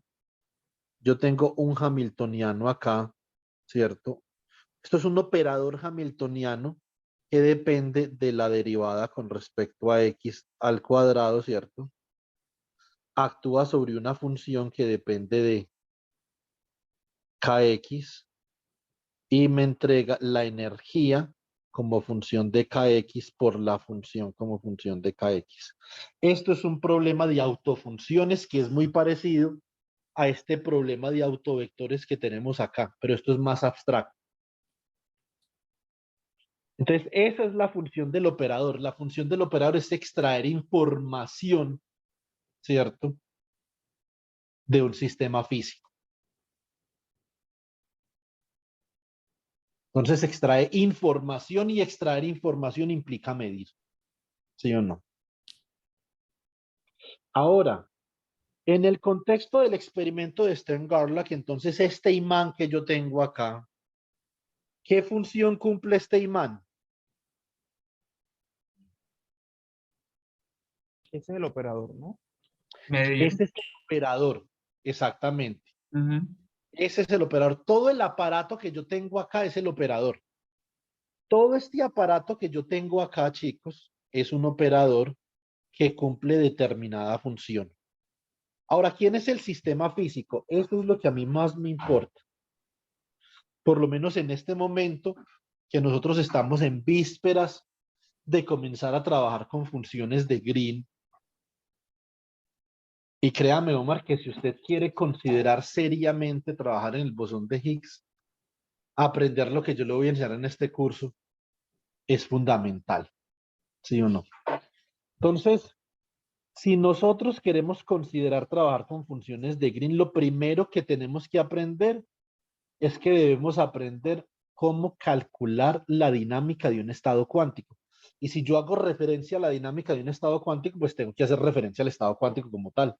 yo tengo un hamiltoniano acá, ¿cierto? Esto es un operador hamiltoniano que depende de la derivada con respecto a x al cuadrado, ¿cierto? Actúa sobre una función que depende de kx y me entrega la energía como función de kx por la función como función de kx. Esto es un problema de autofunciones que es muy parecido a este problema de autovectores que tenemos acá, pero esto es más abstracto. Entonces, esa es la función del operador. La función del operador es extraer información, ¿cierto? De un sistema físico. Entonces, extrae información y extraer información implica medir. ¿Sí o no? Ahora, en el contexto del experimento de Stern-Garlock, entonces este imán que yo tengo acá, ¿qué función cumple este imán? Ese es el operador, ¿no? Medir. Ese es el operador, exactamente. Ujú. Ese es el operador. Todo el aparato que yo tengo acá es el operador. Todo este aparato que yo tengo acá, chicos, es un operador que cumple determinada función. Ahora, ¿quién es el sistema físico? Eso es lo que a mí más me importa. Por lo menos en este momento que nosotros estamos en vísperas de comenzar a trabajar con funciones de Green. Y créame, Omar, que si usted quiere considerar seriamente trabajar en el bosón de Higgs, aprender lo que yo le voy a enseñar en este curso es fundamental. ¿Sí o no? Entonces, si nosotros queremos considerar trabajar con funciones de Green, lo primero que tenemos que aprender es que debemos aprender cómo calcular la dinámica de un estado cuántico. Y si yo hago referencia a la dinámica de un estado cuántico, pues tengo que hacer referencia al estado cuántico como tal.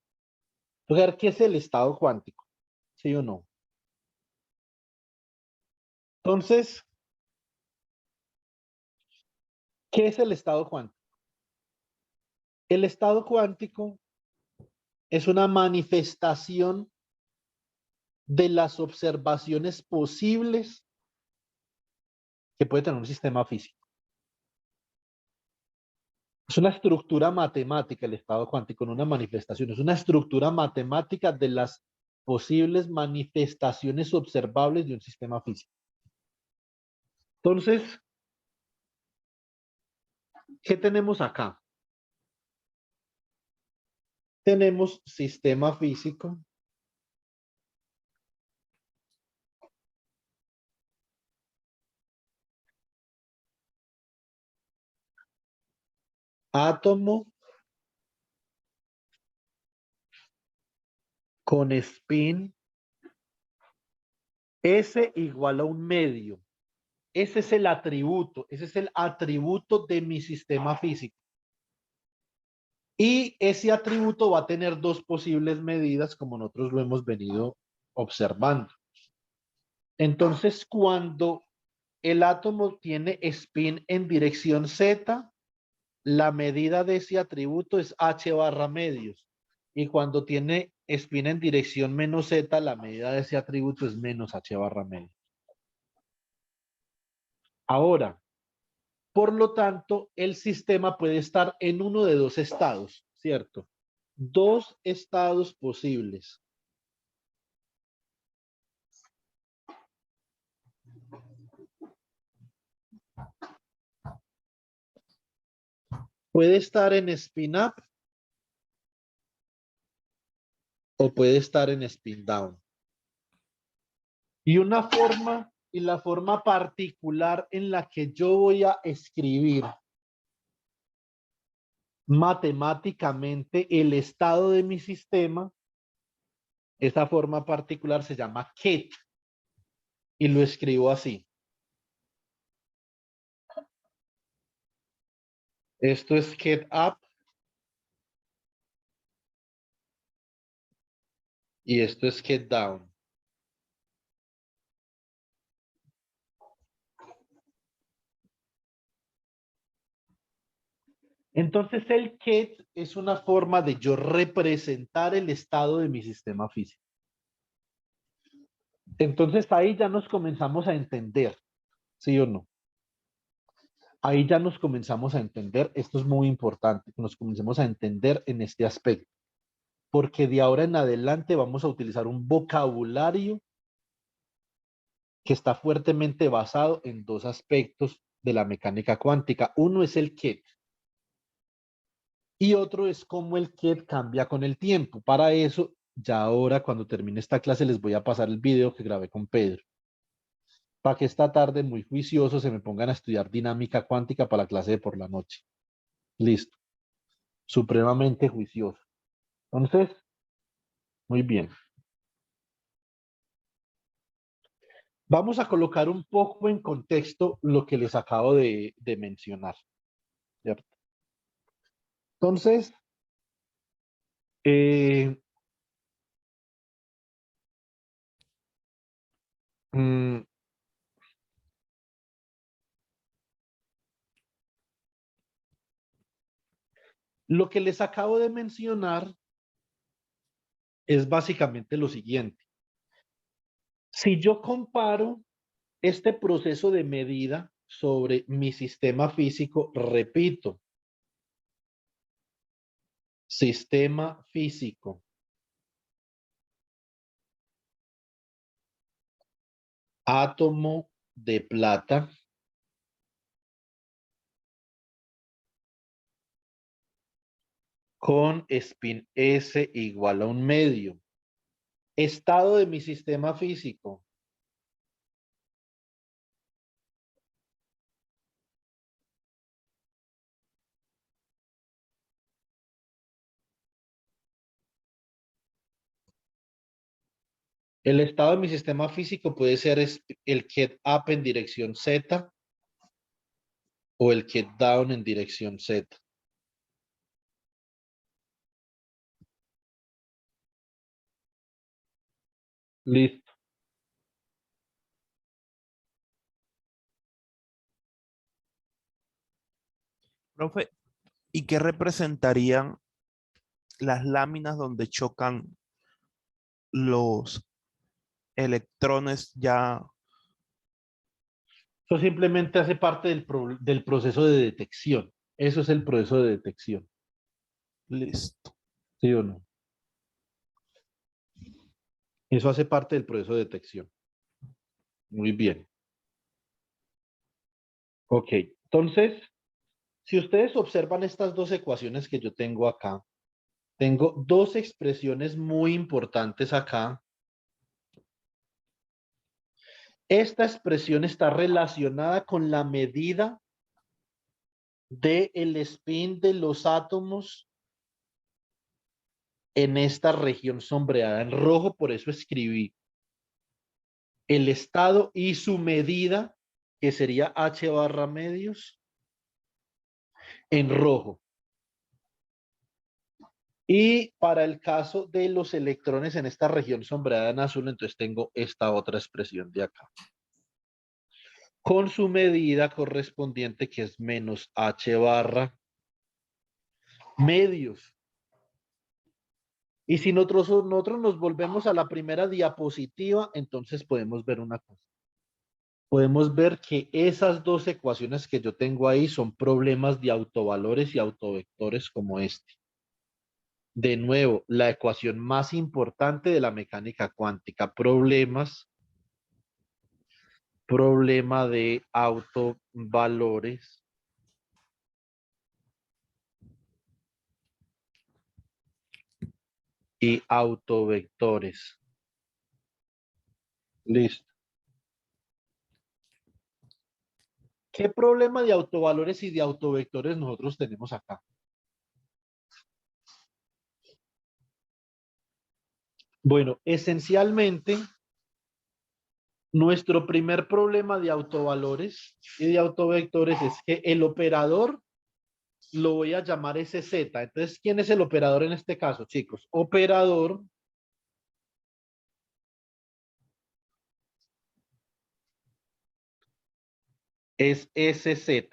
Entonces, a ver, ¿qué es el estado cuántico? ¿Sí o no? Entonces, ¿qué es el estado cuántico? El estado cuántico es una manifestación de las observaciones posibles que puede tener un sistema físico. Es una estructura matemática el estado cuántico, no una manifestación. Es una estructura matemática de las posibles manifestaciones observables de un sistema físico. Entonces, ¿qué tenemos acá? Tenemos sistema físico, átomo con spin S igual a un medio. Ese es el atributo, ese es el atributo de mi sistema físico. Y ese atributo va a tener dos posibles medidas como nosotros lo hemos venido observando. Entonces, cuando el átomo tiene spin en dirección Z, la medida de ese atributo es h barra medios. Y cuando tiene spin en dirección menos Z, la medida de ese atributo es menos h barra medios. Ahora, por lo tanto, el sistema puede estar en uno de dos estados, ¿cierto? Dos estados posibles. Puede estar en spin up o puede estar en spin down. Y la forma particular en la que yo voy a escribir matemáticamente el estado de mi sistema, esa forma particular se llama ket y lo escribo así. Esto es ket up y esto es ket down. Entonces el ket es una forma de yo representar el estado de mi sistema físico. Entonces ahí ya nos comenzamos a entender, ¿sí o no? Ahí ya nos comenzamos a entender, esto es muy importante, que nos comencemos a entender en este aspecto, porque de ahora en adelante vamos a utilizar un vocabulario que está fuertemente basado en dos aspectos de la mecánica cuántica. Uno es el ket y otro es cómo el ket cambia con el tiempo. Para eso, ya ahora cuando termine esta clase les voy a pasar el video que grabé con Pedro, para que esta tarde muy juiciosos se me pongan a estudiar dinámica cuántica para la clase de por la noche. Listo. Supremamente juicioso. Entonces, muy bien. Vamos a colocar un poco en contexto lo que les acabo de mencionar, ¿cierto? Entonces, mm, lo que les acabo de mencionar es básicamente lo siguiente. Si yo comparo este proceso de medida sobre mi sistema físico, repito, sistema físico, átomo de plata, con spin S igual a 1/2. Estado de mi sistema físico. El estado de mi sistema físico puede ser el ket up en dirección Z o el ket down en dirección Z. Listo. Profe, ¿y qué representarían las láminas donde chocan los electrones ya? Eso simplemente hace parte del proceso de detección. Eso es el proceso de detección. Listo. ¿Sí o no? Eso hace parte del proceso de detección. Muy bien. Ok. Entonces, si ustedes observan estas dos ecuaciones que yo tengo acá, tengo dos expresiones muy importantes acá. Esta expresión está relacionada con la medida del spin de los átomos en esta región sombreada en rojo, por eso escribí el estado y su medida, que sería H barra medios, en rojo. Y para el caso de los electrones en esta región sombreada en azul, entonces tengo esta otra expresión de acá, con su medida correspondiente, que es menos H barra medios. Y si nosotros nos volvemos a la primera diapositiva, entonces podemos ver una cosa. Podemos ver que esas dos ecuaciones que yo tengo ahí son problemas de autovalores y autovectores como este. De nuevo, la ecuación más importante de la mecánica cuántica, problemas problema de autovalores y autovectores. Listo. ¿Qué problema de autovalores y de autovectores nosotros tenemos acá? Bueno, esencialmente, nuestro primer problema de autovalores y de autovectores es que el operador lo voy a llamar SZ. Entonces, ¿quién es el operador en este caso, chicos? Operador es SZ.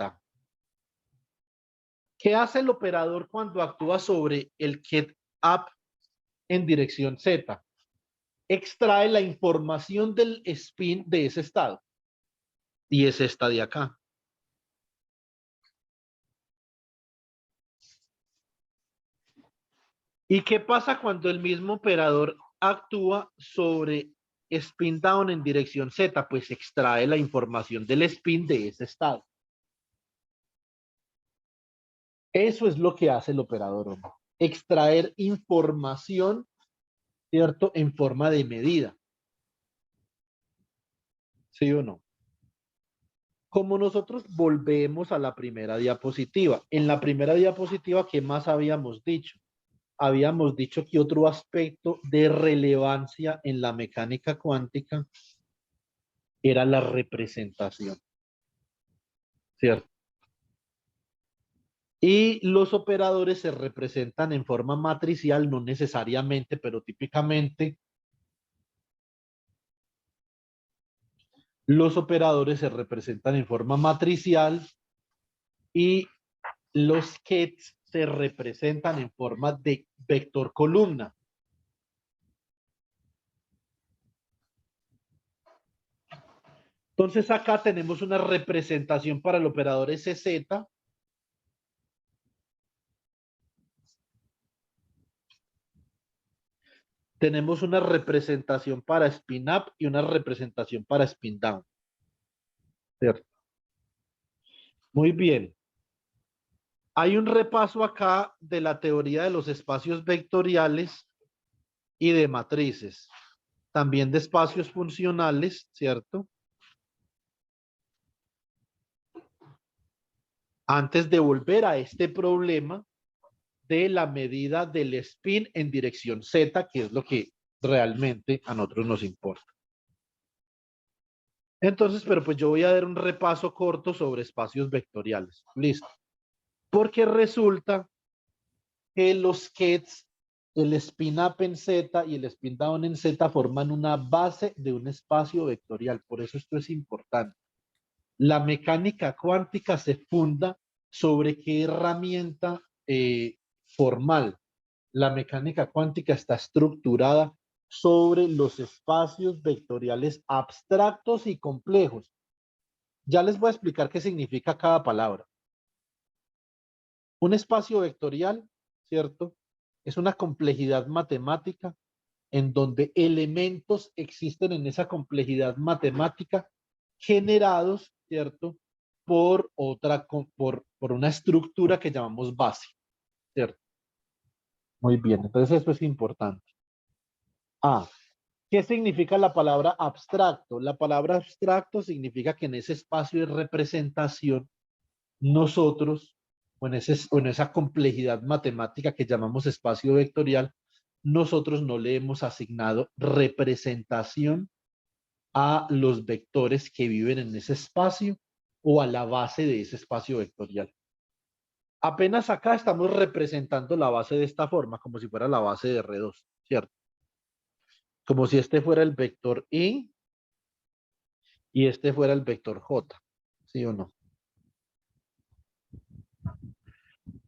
¿Qué hace el operador cuando actúa sobre el get up en dirección Z? Extrae la información del spin de ese estado. Y es esta de acá. ¿Y qué pasa cuando el mismo operador actúa sobre spin down en dirección Z? Pues extrae la información del spin de ese estado. Eso es lo que hace el operador, hombre. Extraer información, ¿cierto? En forma de medida. ¿Sí o no? Como nosotros volvemos a la primera diapositiva. En la primera diapositiva, ¿qué más habíamos dicho? Habíamos dicho que otro aspecto de relevancia en la mecánica cuántica era la representación, ¿cierto? Y los operadores se representan en forma matricial, no necesariamente, pero típicamente los operadores se representan en forma matricial y los kets se representan en forma de vector columna. Entonces acá tenemos una representación para el operador SZ. Tenemos una representación para spin up y una representación para spin down. ¿Cierto? Muy bien. Hay un repaso acá de la teoría de los espacios vectoriales y de matrices. También de espacios funcionales, ¿cierto? Antes de volver a este problema de la medida del spin en dirección Z, que es lo que realmente a nosotros nos importa. Entonces, pero pues yo voy a dar un repaso corto sobre espacios vectoriales. Listo. Porque resulta que los kets, el spin up en Z y el spin down en Z forman una base de un espacio vectorial. Por eso esto es importante. La mecánica cuántica se funda sobre qué herramienta formal. La mecánica cuántica está estructurada sobre los espacios vectoriales abstractos y complejos. Ya les voy a explicar qué significa cada palabra. Un espacio vectorial, ¿cierto? Es una complejidad matemática en donde elementos existen en esa complejidad matemática generados, ¿cierto? Por una estructura que llamamos base, ¿cierto? Muy bien, entonces esto es importante. ¿Qué significa la palabra abstracto? La palabra abstracto significa que en ese espacio de representación nosotros, o en esa complejidad matemática que llamamos espacio vectorial, nosotros no le hemos asignado representación a los vectores que viven en ese espacio o a la base de ese espacio vectorial. Apenas acá estamos representando la base de esta forma, como si fuera la base de R2, ¿cierto? Como si este fuera el vector I y este fuera el vector J, ¿sí o no?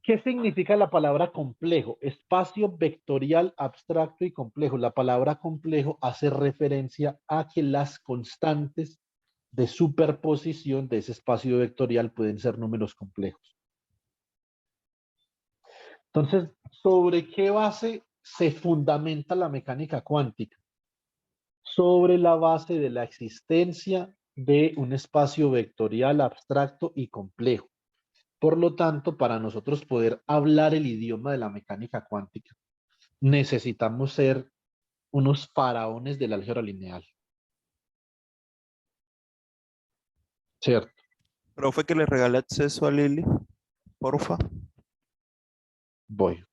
¿Qué significa la palabra complejo? Espacio vectorial abstracto y complejo. La palabra complejo hace referencia a que las constantes de superposición de ese espacio vectorial pueden ser números complejos. Entonces, ¿sobre qué base se fundamenta la mecánica cuántica? Sobre la base de la existencia de un espacio vectorial abstracto y complejo. Por lo tanto, para nosotros poder hablar el idioma de la mecánica cuántica, necesitamos ser unos faraones del álgebra lineal. ¿Cierto? Profe, que le regale acceso a Lili, porfa. Voy.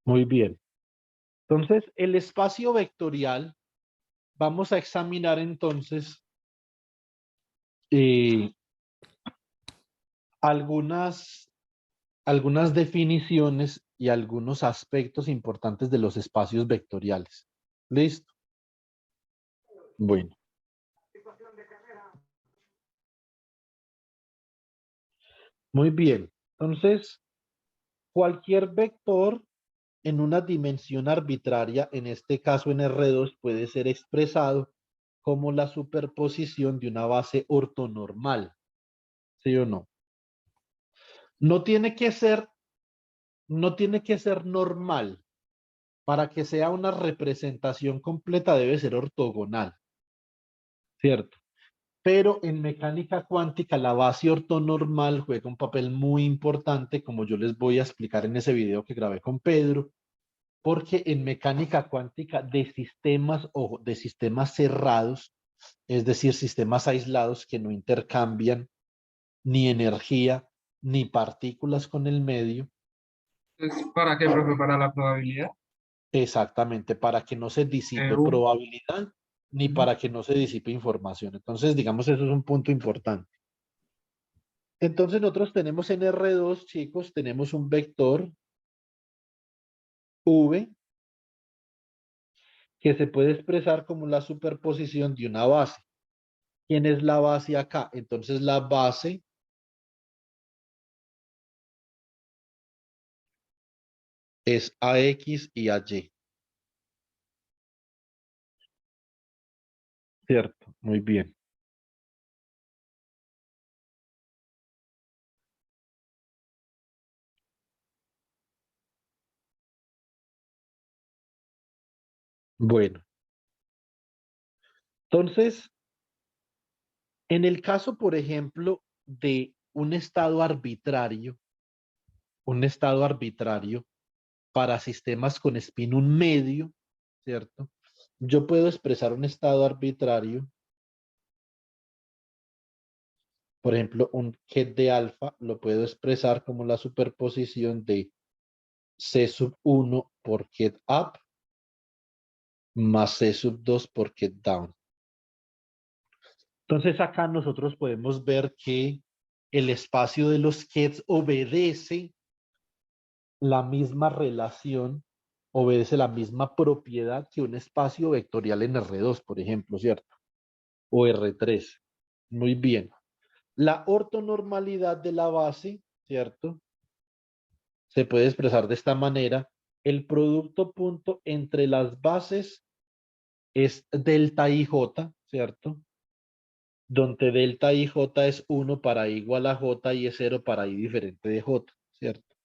Muy bien. Entonces, el espacio vectorial, vamos a examinar entonces eh, algunas definiciones y algunos aspectos importantes de los espacios vectoriales. ¿Listo? Bueno. Muy bien. Entonces, cualquier vector en una dimensión arbitraria, en este caso en R2, puede ser expresado como la superposición de una base ortonormal. ¿Sí o no? No tiene que ser normal. Para que sea una representación completa debe ser ortogonal, ¿cierto? Pero en mecánica cuántica la base ortonormal juega un papel muy importante, como yo les voy a explicar en ese video que grabé con Pedro, porque en mecánica cuántica de sistemas o de sistemas cerrados, es decir, sistemas aislados que no intercambian ni energía ni partículas con el medio, Entonces, ¿para qué, profe? Para la probabilidad. exactamente, para que no se disipe U. probabilidad ni Ujú. para que no se disipe información. Entonces, digamos, eso es un punto importante. Entonces, nosotros tenemos en R2, chicos, tenemos un vector V que se puede expresar como la superposición de una base. ¿Quién es la base acá? Entonces, la base es AX y AY. ¿Cierto? Muy bien. Bueno, entonces, en el caso, por ejemplo, de un estado arbitrario para sistemas con spin un medio, ¿cierto? Yo puedo expresar un estado arbitrario, por ejemplo, un ket de alfa, lo puedo expresar como la superposición de C sub 1 por ket up más C sub 2 por ket down. Entonces acá nosotros podemos ver que el espacio de los kets obedece la misma relación, obedece la misma propiedad que un espacio vectorial en R2, por ejemplo, ¿cierto? O R3. Muy bien. La ortonormalidad de la base, ¿cierto? Se puede expresar de esta manera. El producto punto entre las bases es delta IJ, ¿cierto? Donde delta IJ es 1 para I igual a J y es 0 para I diferente de J, ¿cierto?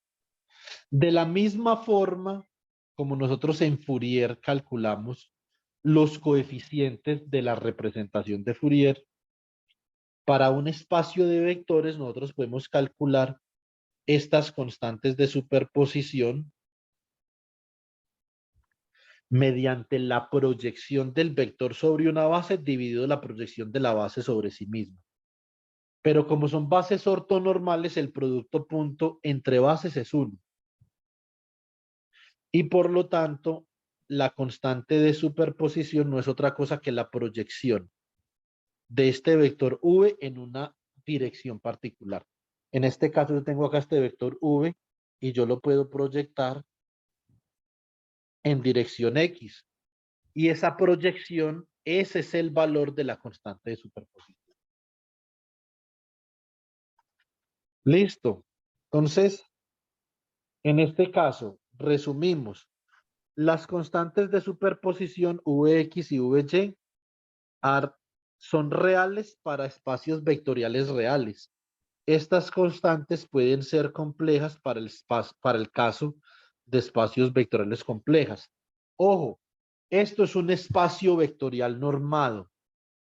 De la misma forma, como nosotros en Fourier calculamos los coeficientes de la representación de Fourier, para un espacio de vectores nosotros podemos calcular estas constantes de superposición mediante la proyección del vector sobre una base dividido la proyección de la base sobre sí misma. Pero como son bases ortonormales, el producto punto entre bases es 1. Y por lo tanto, la constante de superposición no es otra cosa que la proyección de este vector V en una dirección particular. En este caso yo tengo acá este vector V y yo lo puedo proyectar en dirección X. Y esa proyección, ese es el valor de la constante de superposición. Listo. Entonces, en este caso, resumimos. las constantes de superposición Vx y Vy son reales para espacios vectoriales reales. Estas constantes pueden ser complejas para el caso de espacios vectoriales complejas. Ojo, esto es un espacio vectorial normado.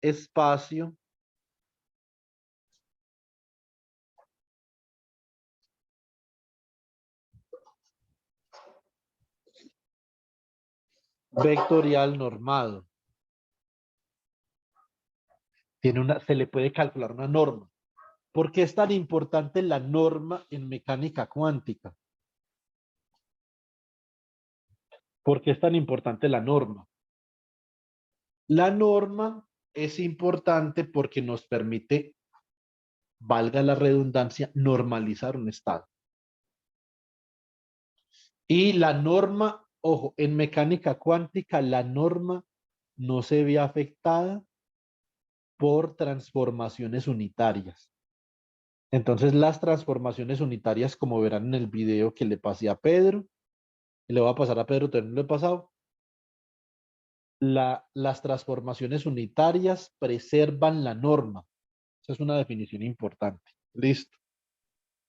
Espacio vectorial normado. Se le puede calcular una norma. ¿Por qué es tan importante la norma en mecánica cuántica? ¿Por qué es tan importante la norma? La norma es importante porque nos permite, valga la redundancia, normalizar un estado. Y la norma, ojo, en mecánica cuántica la norma no se ve afectada por transformaciones unitarias. Entonces las transformaciones unitarias, como verán en el video que le pasé a Pedro, y le voy a pasar a Pedro, también lo he pasado, las transformaciones unitarias preservan la norma. Esa es una definición importante. Listo.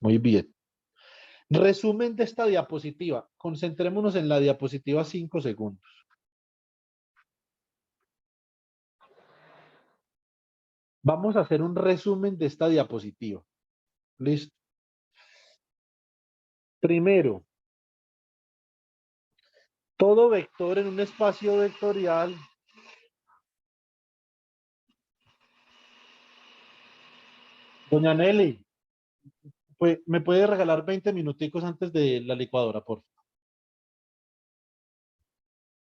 Muy bien. Resumen de esta diapositiva. Concentrémonos en la diapositiva 5 segundos. Vamos a hacer un resumen de esta diapositiva. Listo. Primero, todo vector en un espacio vectorial Doña Nelly, pues, ¿me puede regalar 20 minuticos antes de la licuadora, por favor?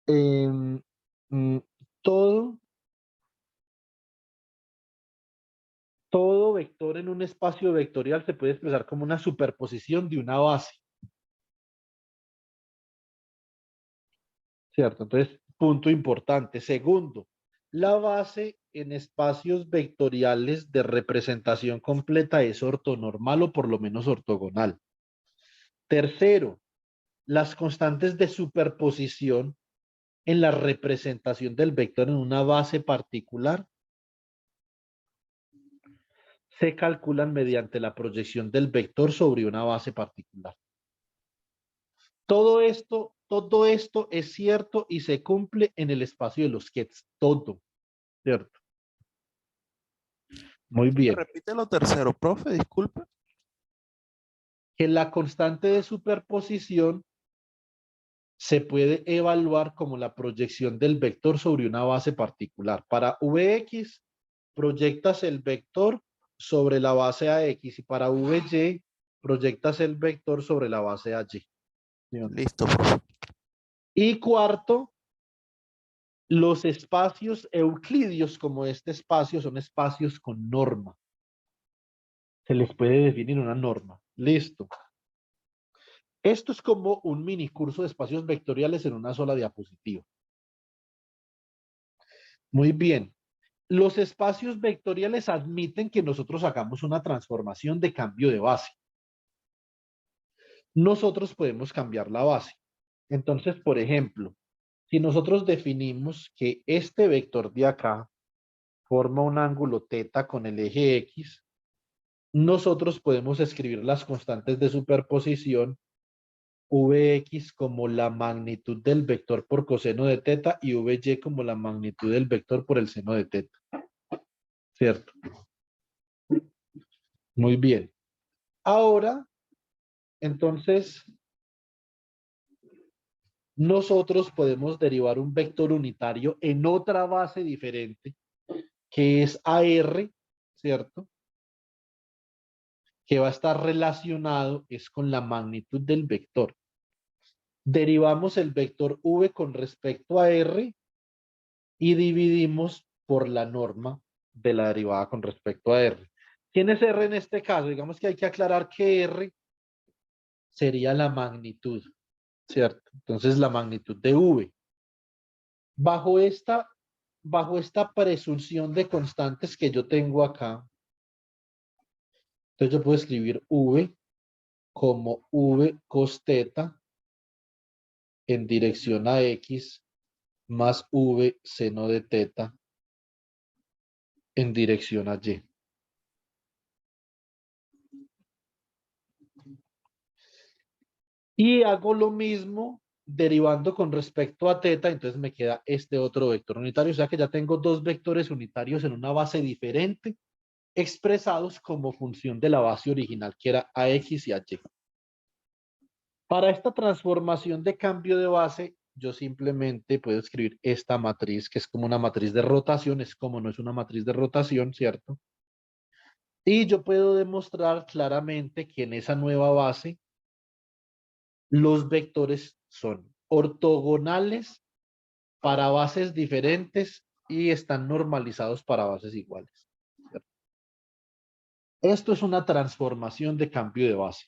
Mm, todo vector en un espacio vectorial se puede expresar como una superposición de una base. ¿Cierto? Entonces, punto importante. Segundo, la base en espacios vectoriales de representación completa es ortonormal o por lo menos ortogonal. Tercero, las constantes de superposición en la representación del vector en una base particular se calculan mediante la proyección del vector sobre una base particular. Todo esto es cierto y se cumple en el espacio de los Kets. Todo, ¿cierto? Muy bien. Repite lo tercero, profe, disculpe. Que la constante de superposición se puede evaluar como la proyección del vector sobre una base particular. Para Vx, proyectas el vector sobre la base AX y para Vy, proyectas el vector sobre la base AY. Listo, profe. Y cuarto, los espacios euclidios como este espacio son espacios con norma. Se les puede definir una norma. Listo. Esto es como un mini curso de espacios vectoriales en una sola diapositiva. Muy bien. Los espacios vectoriales admiten que nosotros hagamos una transformación de cambio de base. Nosotros podemos cambiar la base. Entonces, por ejemplo, si nosotros definimos que este vector de acá forma un ángulo θ con el eje X, nosotros podemos escribir las constantes de superposición Vx como la magnitud del vector por coseno de θ y Vy como la magnitud del vector por el seno de θ. ¿Cierto? Muy bien. Ahora, entonces, nosotros podemos derivar un vector unitario en otra base diferente, que es AR, ¿cierto? Que va a estar relacionado es con la magnitud del vector. Derivamos el vector V con respecto a R y dividimos por la norma de la derivada con respecto a R. ¿Quién es R en este caso? Digamos que hay que aclarar que R sería la magnitud, ¿cierto? Entonces la magnitud de V. Bajo esta presunción de constantes que yo tengo acá, entonces yo puedo escribir V como V cos θ en dirección a X más V seno de teta en dirección a Y. Y hago lo mismo derivando con respecto a teta, entonces me queda este otro vector unitario, o sea que ya tengo dos vectores unitarios en una base diferente, expresados como función de la base original, que era AX y AY. Para esta transformación de cambio de base, yo simplemente puedo escribir esta matriz, que es como una matriz de rotación, es como no es una matriz de rotación, ¿cierto? Y yo puedo demostrar claramente que en esa nueva base, los vectores son ortogonales para bases diferentes y están normalizados para bases iguales, ¿cierto? Esto es una transformación de cambio de base.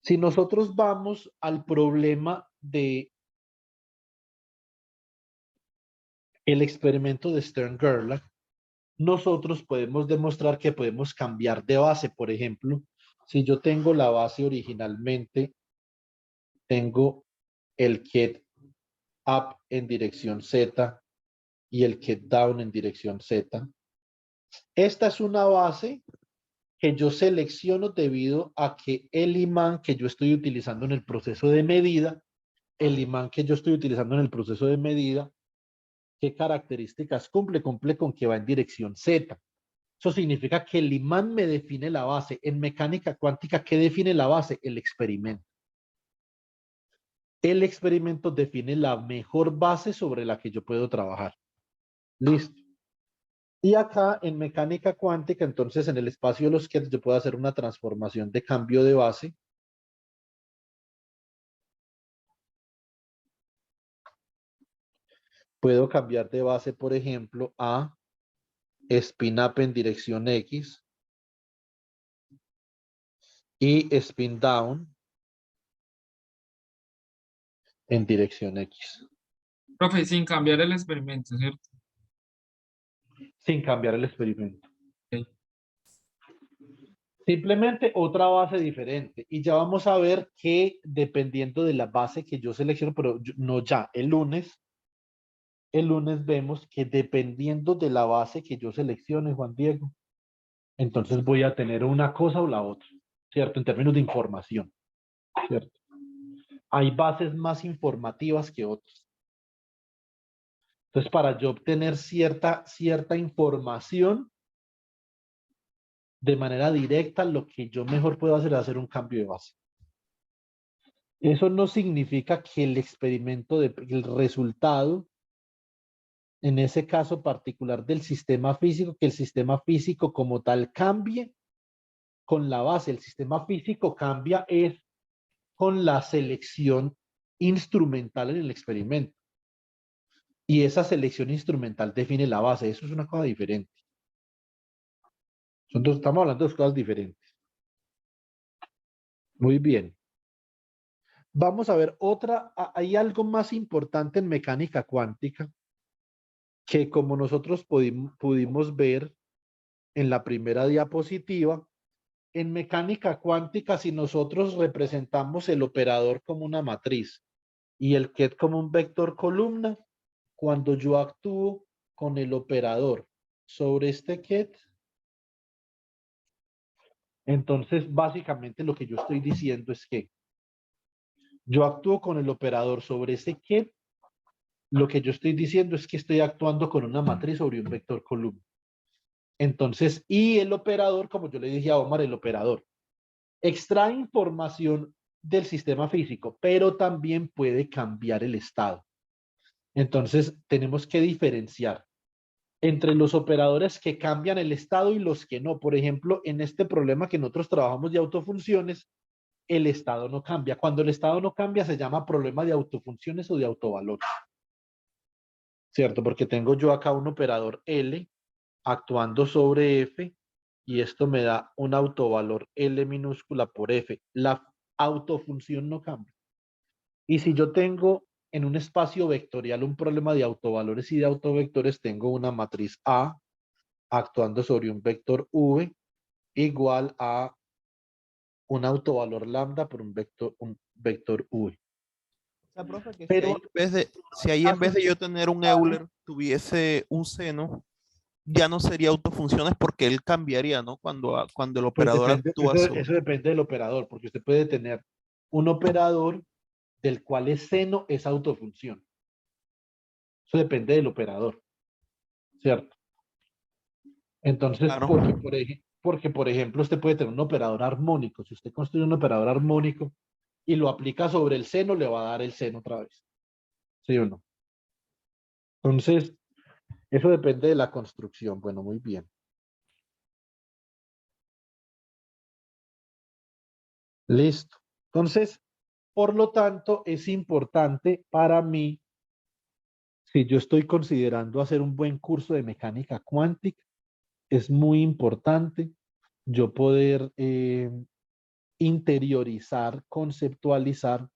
Si nosotros vamos al problema de el experimento de Stern-Gerlach, nosotros podemos demostrar que podemos cambiar de base. Por ejemplo, si yo tengo la base originalmente, tengo el get up en dirección Z y el get down en dirección Z. Esta es una base que yo selecciono debido a que el imán que yo estoy utilizando en el proceso de medida, ¿qué características cumple? Cumple con que va en dirección Z. Eso significa que el imán me define la base. En mecánica cuántica, ¿qué define la base? El experimento. El experimento define la mejor base sobre la que yo puedo trabajar. Listo. Y acá en mecánica cuántica, entonces en el espacio de los qubits yo puedo hacer una transformación de cambio de base. Puedo cambiar de base, por ejemplo, a spin up en dirección X y spin down en dirección X. Profe, sin cambiar el experimento, ¿cierto? Sin cambiar el experimento. Ok. Simplemente otra base diferente. Y ya vamos a ver que dependiendo de la base que yo selecciono, pero no ya, el lunes vemos que dependiendo de la base que yo seleccione, Juan Diego, entonces voy a tener una cosa o la otra, ¿cierto? En términos de información, ¿cierto? Hay bases más informativas que otras. Entonces, para yo obtener cierta información de manera directa, lo que yo mejor puedo hacer es hacer un cambio de base. Eso no significa que el experimento, el resultado, en ese caso particular del sistema físico, que el sistema físico como tal cambie con la base. El sistema físico cambia es con la selección instrumental en el experimento. Y esa selección instrumental define la base. Eso es una cosa diferente. Estamos hablando de dos cosas diferentes. Muy bien. Vamos a ver otra. Hay algo más importante en mecánica cuántica que, como nosotros pudimos ver en la primera diapositiva, en mecánica cuántica, si nosotros representamos el operador como una matriz y el ket como un vector columna, cuando yo actúo con el operador sobre este ket, entonces básicamente lo que yo estoy diciendo es que yo actúo con el operador sobre ese ket. Lo que yo estoy diciendo es que estoy actuando con una matriz sobre un vector columna. Entonces, y el operador, como yo le dije a Omar, el operador extrae información del sistema físico, pero también puede cambiar el estado. Entonces, tenemos que diferenciar entre los operadores que cambian el estado y los que no. Por ejemplo, en este problema que nosotros trabajamos de autofunciones, el estado no cambia. Cuando el estado no cambia, se llama problema de autofunciones o de autovalor. ¿Cierto? Porque tengo yo acá un operador L actuando sobre F y esto me da un autovalor L minúscula por F. La autofunción no cambia. Y si yo tengo en un espacio vectorial un problema de autovalores y de autovectores, tengo una matriz A actuando sobre un vector V igual a un autovalor lambda por un vector V. sea, profe, que Pero Si ahí en vez de yo tener un Euler, tuviese un seno, ya no sería autofunciones porque él cambiaría, ¿no? Cuando el pues operador depende, actúa sobre. eso depende del operador, porque usted puede tener un operador del cual el seno es autofunción. Eso depende del operador, ¿cierto? Entonces, Claro. porque, por ejemplo, usted puede tener un operador armónico. Si usted construye un operador armónico y lo aplica sobre el seno, le va a dar el seno otra vez. ¿Sí o no? Entonces, eso depende de la construcción. Bueno, muy bien. Listo. Entonces, por lo tanto, es importante para mí, si yo estoy considerando hacer un buen curso de mecánica cuántica, es muy importante yo poder interiorizar, conceptualizar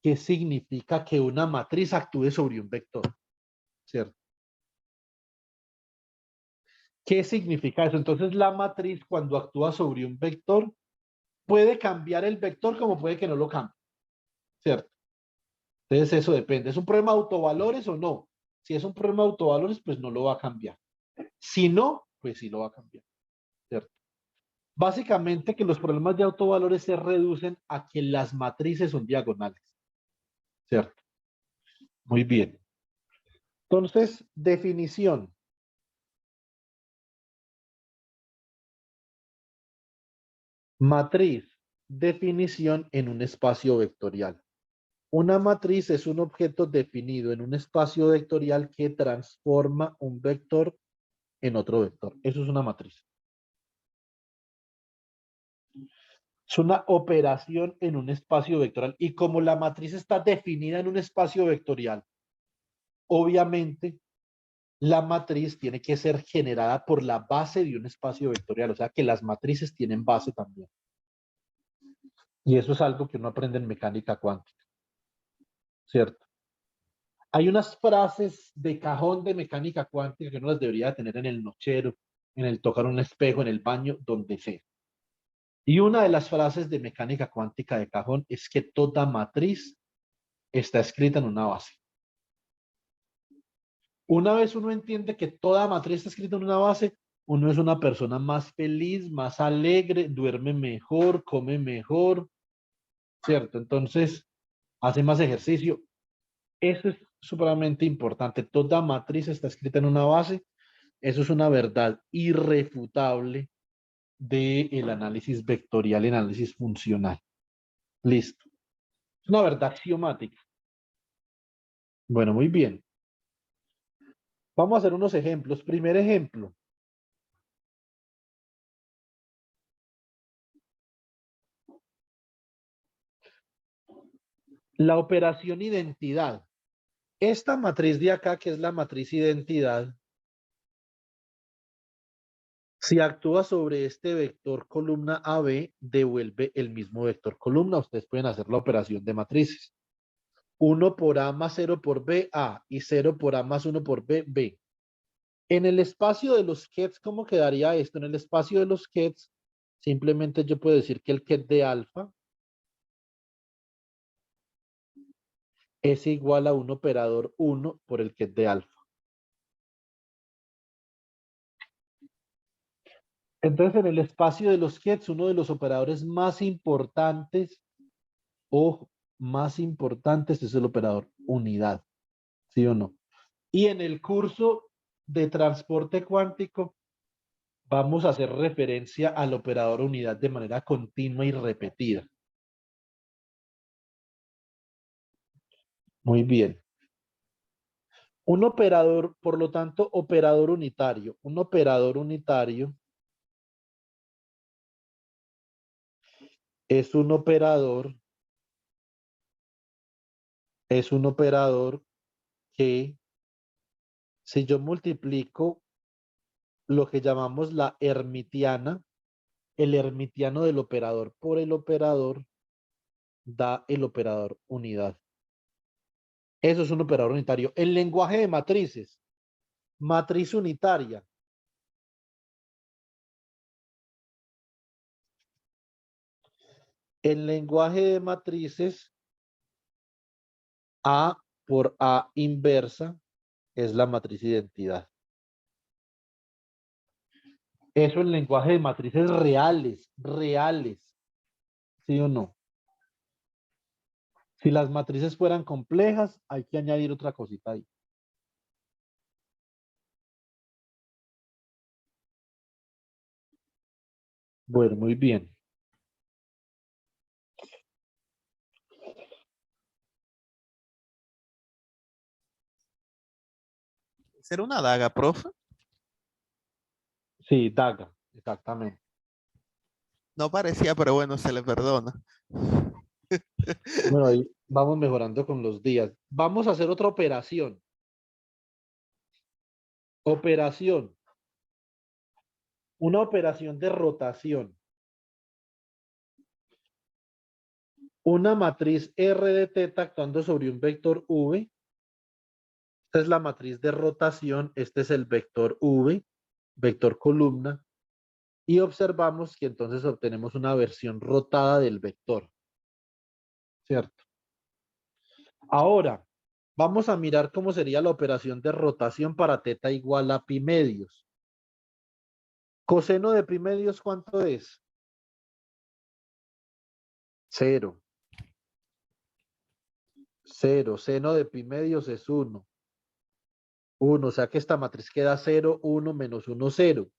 qué significa que una matriz actúe sobre un vector, ¿cierto? ¿Qué significa eso? Entonces, la matriz cuando actúa sobre un vector puede cambiar el vector como puede que no lo cambie, ¿cierto? Entonces, eso depende. ¿Es un problema de autovalores o no? Si es un problema de autovalores, pues no lo va a cambiar. Si no, pues sí lo va a cambiar, ¿cierto? Básicamente que los problemas de autovalores se reducen a que las matrices son diagonales, ¿cierto? Muy bien. Entonces, definición. Matriz, definición en un espacio vectorial. Una matriz es un objeto definido en un espacio vectorial que transforma un vector en otro vector. Eso es una matriz. Es una operación en un espacio vectorial. Y como la matriz está definida en un espacio vectorial, obviamente la matriz tiene que ser generada por la base de un espacio vectorial. O sea que las matrices tienen base también. Y eso es algo que uno aprende en mecánica cuántica, ¿cierto? Hay unas frases de cajón de mecánica cuántica que uno las debería tener en el nochero, en el tocar un espejo, en el baño, donde sea. Y una de las frases de mecánica cuántica de cajón es que toda matriz está escrita en una base. Una vez uno entiende que toda matriz está escrita en una base, uno es una persona más feliz, más alegre, duerme mejor, come mejor, ¿cierto? Entonces, hace más ejercicio. Eso es supremamente importante. Toda matriz está escrita en una base. Eso es una verdad irrefutable del análisis vectorial y análisis funcional. Listo. Es una verdad axiomática. Bueno, muy bien. Vamos a hacer unos ejemplos. Primer ejemplo. La operación identidad. Esta matriz de acá, que es la matriz identidad, si actúa sobre este vector columna AB, devuelve el mismo vector columna. Ustedes pueden hacer la operación de matrices. 1 por A más 0 por B, A, y 0 por A más 1 por B, B. En el espacio de los kets, ¿cómo quedaría esto? En el espacio de los kets, simplemente yo puedo decir que el ket de alfa es igual a un operador 1 por el ket de alfa. Entonces, en el espacio de los kets, uno de los operadores más importantes o más importantes es el operador unidad, ¿sí o no? Y en el curso de transporte cuántico, vamos a hacer referencia al operador unidad de manera continua y repetida. Muy bien. Un operador, por lo tanto, operador unitario. Un operador unitario es un operador que si yo multiplico lo que llamamos la hermitiana, el hermitiano del operador por el operador, da el operador unidad. Eso es un operador unitario. El lenguaje de matrices, matriz unitaria. El lenguaje de matrices A por A inversa es la matriz identidad. Eso en lenguaje de matrices reales, reales. ¿Sí o no? Si las matrices fueran complejas, hay que añadir otra cosita ahí. Bueno, muy bien. ¿Será una daga, profe? Sí, daga, exactamente. No parecía, pero bueno, se le perdona. Bueno, ahí vamos mejorando con los días. Vamos a hacer otra operación. Operación. Una operación de rotación. Una matriz R de teta actuando sobre un vector V. Esta es la matriz de rotación. Este es el vector V, vector columna. Y observamos que entonces obtenemos una versión rotada del vector. ¿Cierto? Ahora, vamos a mirar cómo sería la operación de rotación para teta igual a pi medios. Coseno de pi medios, ¿cuánto es? 0. 0. Seno de pi medios es 1. 1, o sea que esta matriz queda 0, 1, menos 1, 0.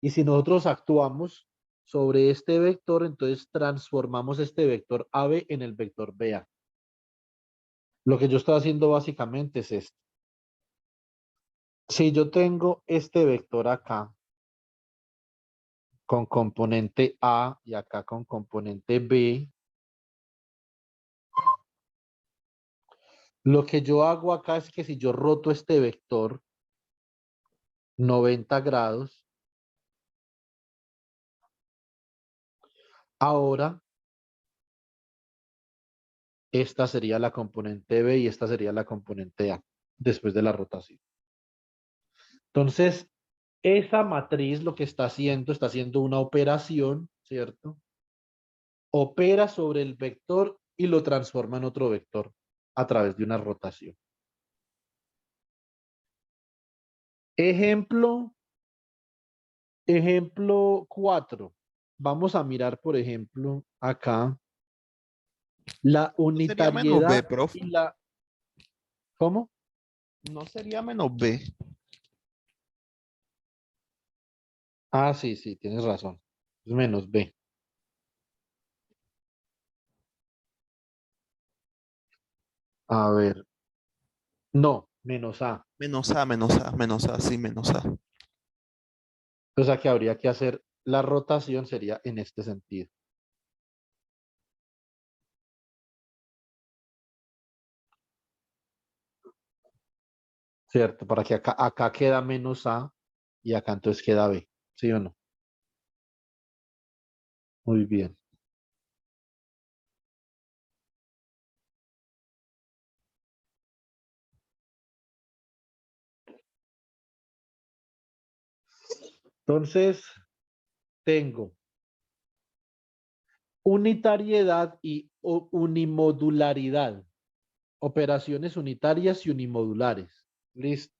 Y si nosotros actuamos sobre este vector, entonces transformamos este vector AB en el vector BA. Lo que yo estoy haciendo básicamente es esto. Si yo tengo este vector acá con componente A y acá con componente B, lo que yo hago acá es que si yo roto este vector 90 grados, ahora esta sería la componente B y esta sería la componente A después de la rotación. Entonces, esa matriz lo que está haciendo una operación, ¿cierto? Opera sobre el vector y lo transforma en otro vector a través de una rotación. Ejemplo 4. Vamos a mirar, por ejemplo, acá la ¿No sería menos B, unitariedad profe? y la... ¿Cómo? No sería menos B. Ah, sí, sí, tienes razón. Es menos B. A ver. No, menos A. Menos A, menos A, menos A, sí, menos A. O sea que habría que hacer la rotación sería en este sentido. ¿Cierto? Para que acá queda menos A y acá entonces queda B. ¿Sí o no? Muy bien. Entonces, tengo unitariedad y unimodularidad. Operaciones unitarias y unimodulares. Listo.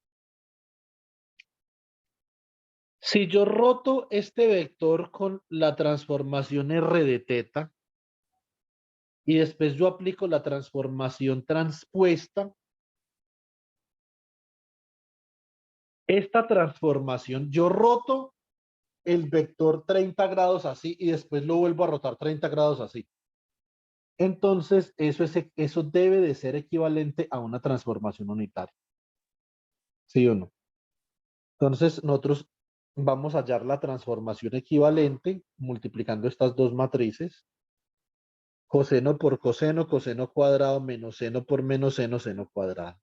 Si yo roto este vector con la transformación R de teta y después yo aplico la transformación transpuesta, esta transformación, yo roto el vector 30 grados así y después lo vuelvo a rotar 30 grados así. Entonces, eso debe de ser equivalente a una transformación unitaria. ¿Sí o no? Entonces, nosotros vamos a hallar la transformación equivalente multiplicando estas dos matrices. Coseno por coseno, coseno cuadrado, menos seno por menos seno, seno cuadrado.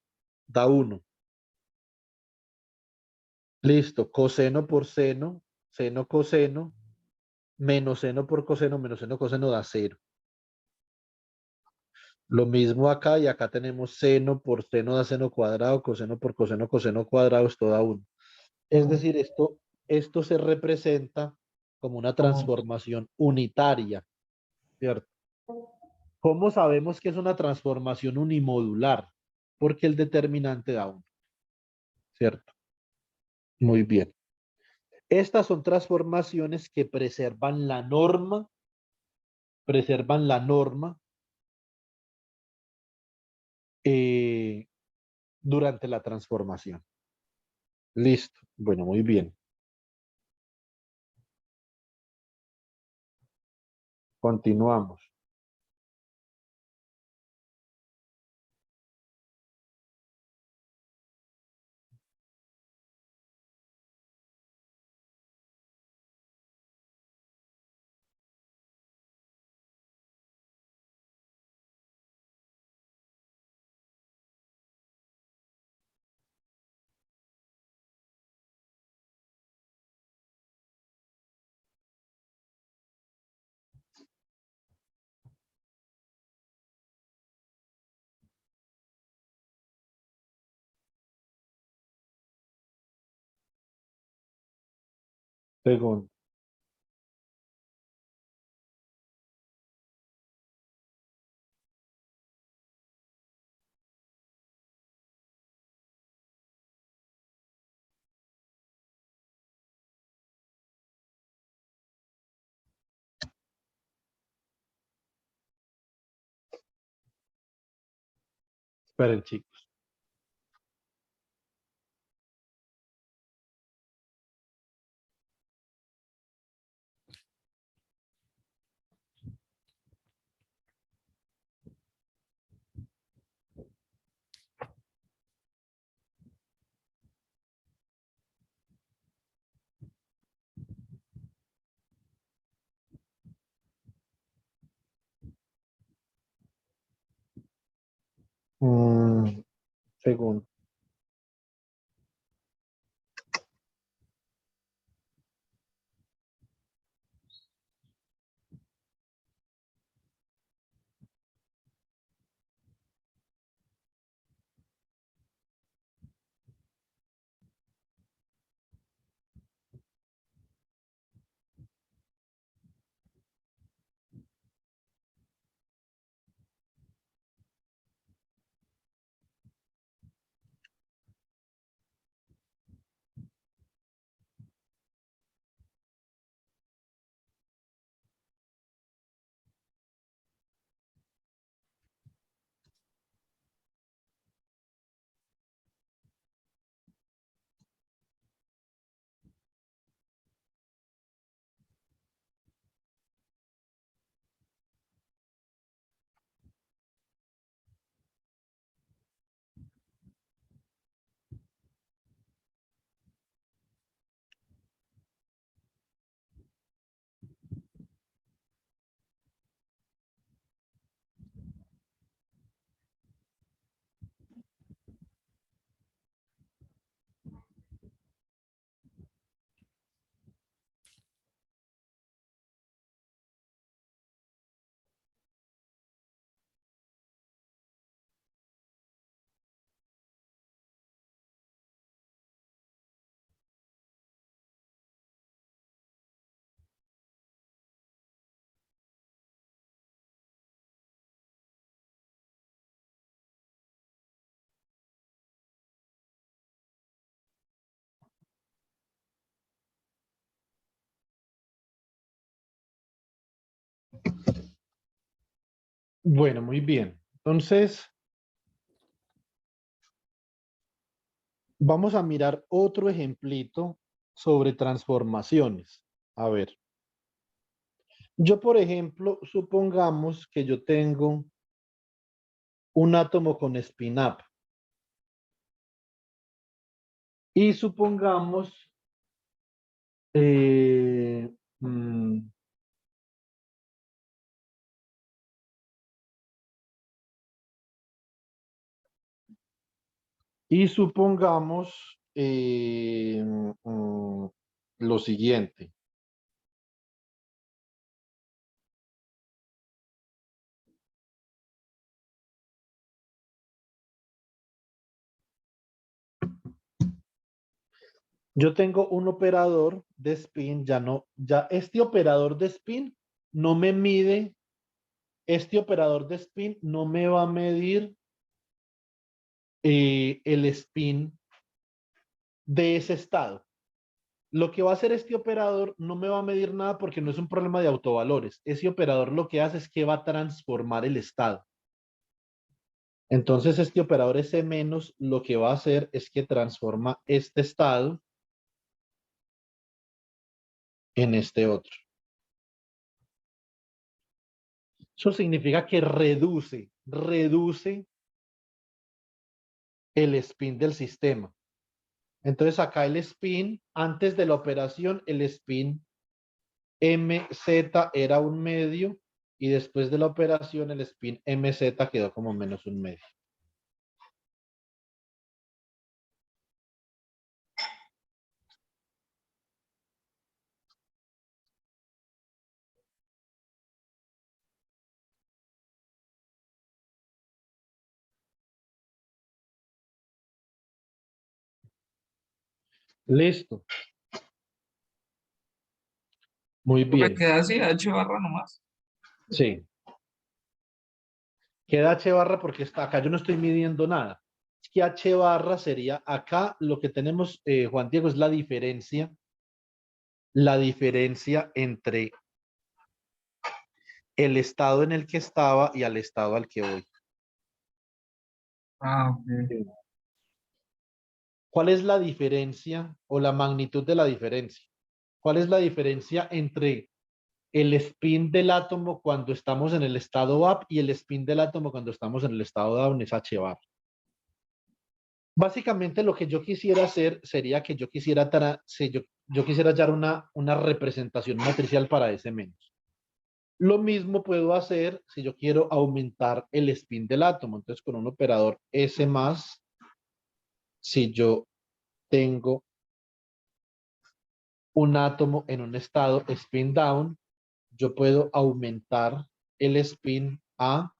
Da 1. Listo. Coseno por seno coseno, menos seno por coseno, menos seno coseno da 0. Lo mismo acá y acá tenemos seno por seno da seno cuadrado, coseno por coseno, coseno cuadrado, esto da 1. Es decir, esto se representa como una transformación unitaria, ¿cierto? ¿Cómo sabemos que es una transformación unimodular? Porque el determinante da 1, ¿cierto? Muy bien. Estas son transformaciones que preservan la norma eh, durante la transformación. Listo. Bueno, muy bien. Continuamos. Segundo. Esperen, chicos. Segundo. Bueno, muy bien. Entonces, vamos a mirar otro ejemplito sobre transformaciones. A ver, yo, por ejemplo, supongamos que yo tengo un átomo con spin-up y supongamos eh, mm, y supongamos lo siguiente. Yo tengo un operador de spin, ya este operador de spin no me mide este operador de spin no me va a medir el spin de ese estado. Lo que va a hacer este operador no me va a medir nada porque no es un problema de autovalores. Ese operador lo que hace es que va a transformar el estado. Entonces este operador S menos lo que va a hacer es que transforma este estado en este otro. Eso significa que reduce el spin del sistema. Entonces acá el spin, antes de la operación, el spin MZ era 1/2 y después de la operación el spin MZ quedó como -1/2. Listo. Muy Me bien. queda así, H barra nomás. Sí. Queda H barra porque está acá yo no estoy midiendo nada. Es que H barra sería acá lo que tenemos, Juan Diego, es la diferencia entre el estado en el que estaba y al estado al que voy. Ah, ok. ¿Cuál es la diferencia o la magnitud de la diferencia? ¿Cuál es la diferencia entre el spin del átomo cuando estamos en el estado up y el spin del átomo cuando estamos en el estado down? Es H bar. Básicamente lo que yo quisiera hacer sería que yo quisiera, yo quisiera hallar una representación matricial para S menos. Lo mismo puedo hacer si yo quiero aumentar el spin del átomo. Entonces con un operador S más, si yo tengo un átomo en un estado spin down, yo puedo aumentar el spin a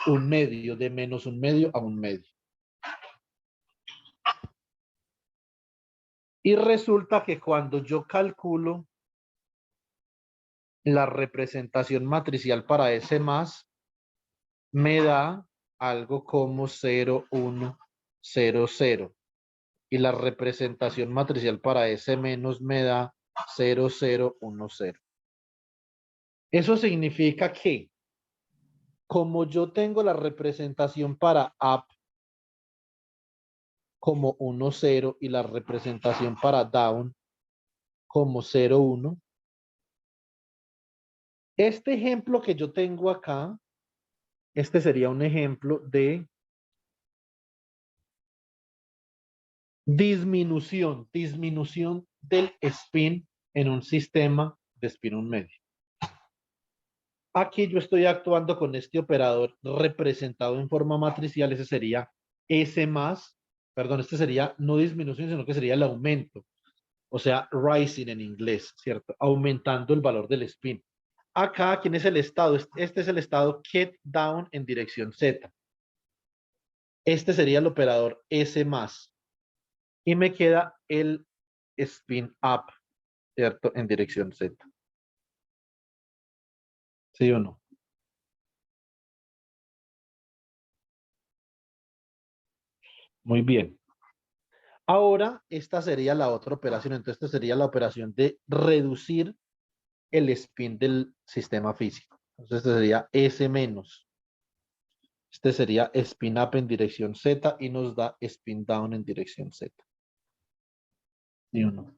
1/2, de -1/2 a 1/2. Y resulta que cuando yo calculo la representación matricial para S más, me da algo como 0, 1, 0, 0. Y la representación matricial para S menos me da 0, 0, 1, 0. Eso significa que como yo tengo la representación para up como 1, 0 y la representación para down como 0, 1, este ejemplo que yo tengo acá, este sería un ejemplo de disminución del spin en un sistema de spin 1/2. Aquí yo estoy actuando con este operador representado en forma matricial, ese sería S más, perdón, este sería no disminución, sino que sería el aumento, o sea, rising en inglés, ¿cierto? Aumentando el valor del spin. Acá, ¿quién es el estado? Este es el estado get down en dirección Z. Este sería el operador S más. Y me queda el spin up, ¿cierto? En dirección Z. ¿Sí o no? Muy bien. Ahora, esta sería la otra operación. Entonces, esta sería la operación de reducir el spin del sistema físico. Entonces, este sería S menos. Este sería spin up en dirección Z y nos da spin down en dirección Z. ¿Sí o no?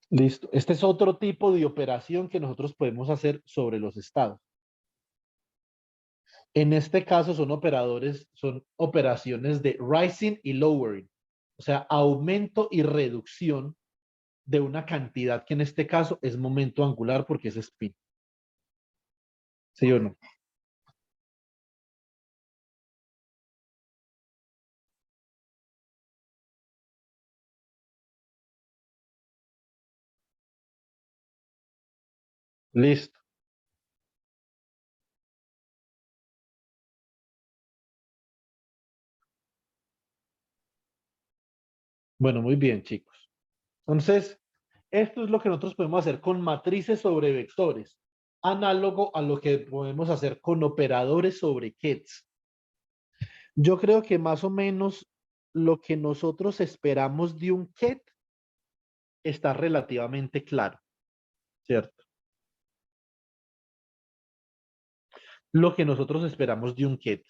Listo. Este es otro tipo de operación que nosotros podemos hacer sobre los estados. En este caso son operaciones de rising y lowering, o sea, aumento y reducción de una cantidad que en este caso es momento angular porque es spin. ¿Sí o no? Listo. Bueno, muy bien, chicos. Entonces, Esto es lo que nosotros podemos hacer con matrices sobre vectores, análogo a lo que podemos hacer con operadores sobre kets. Yo creo que más o menos lo que nosotros esperamos de un ket está relativamente claro, ¿cierto? Lo que nosotros esperamos de un ket.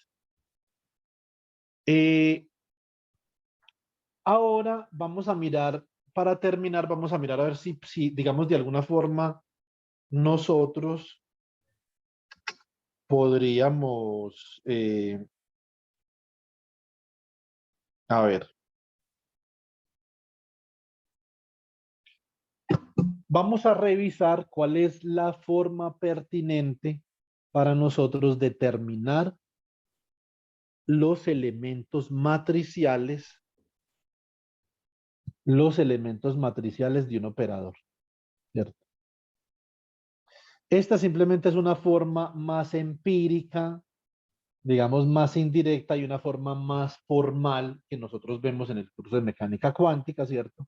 Ahora vamos a mirar, para terminar, vamos a mirar a ver si digamos, de alguna forma nosotros podríamos, a ver, vamos a revisar cuál es la forma pertinente para nosotros determinar los elementos matriciales, de un operador, ¿cierto? Esta simplemente es una forma más empírica, digamos, más indirecta y una forma más formal que nosotros vemos en el curso de mecánica cuántica, ¿cierto?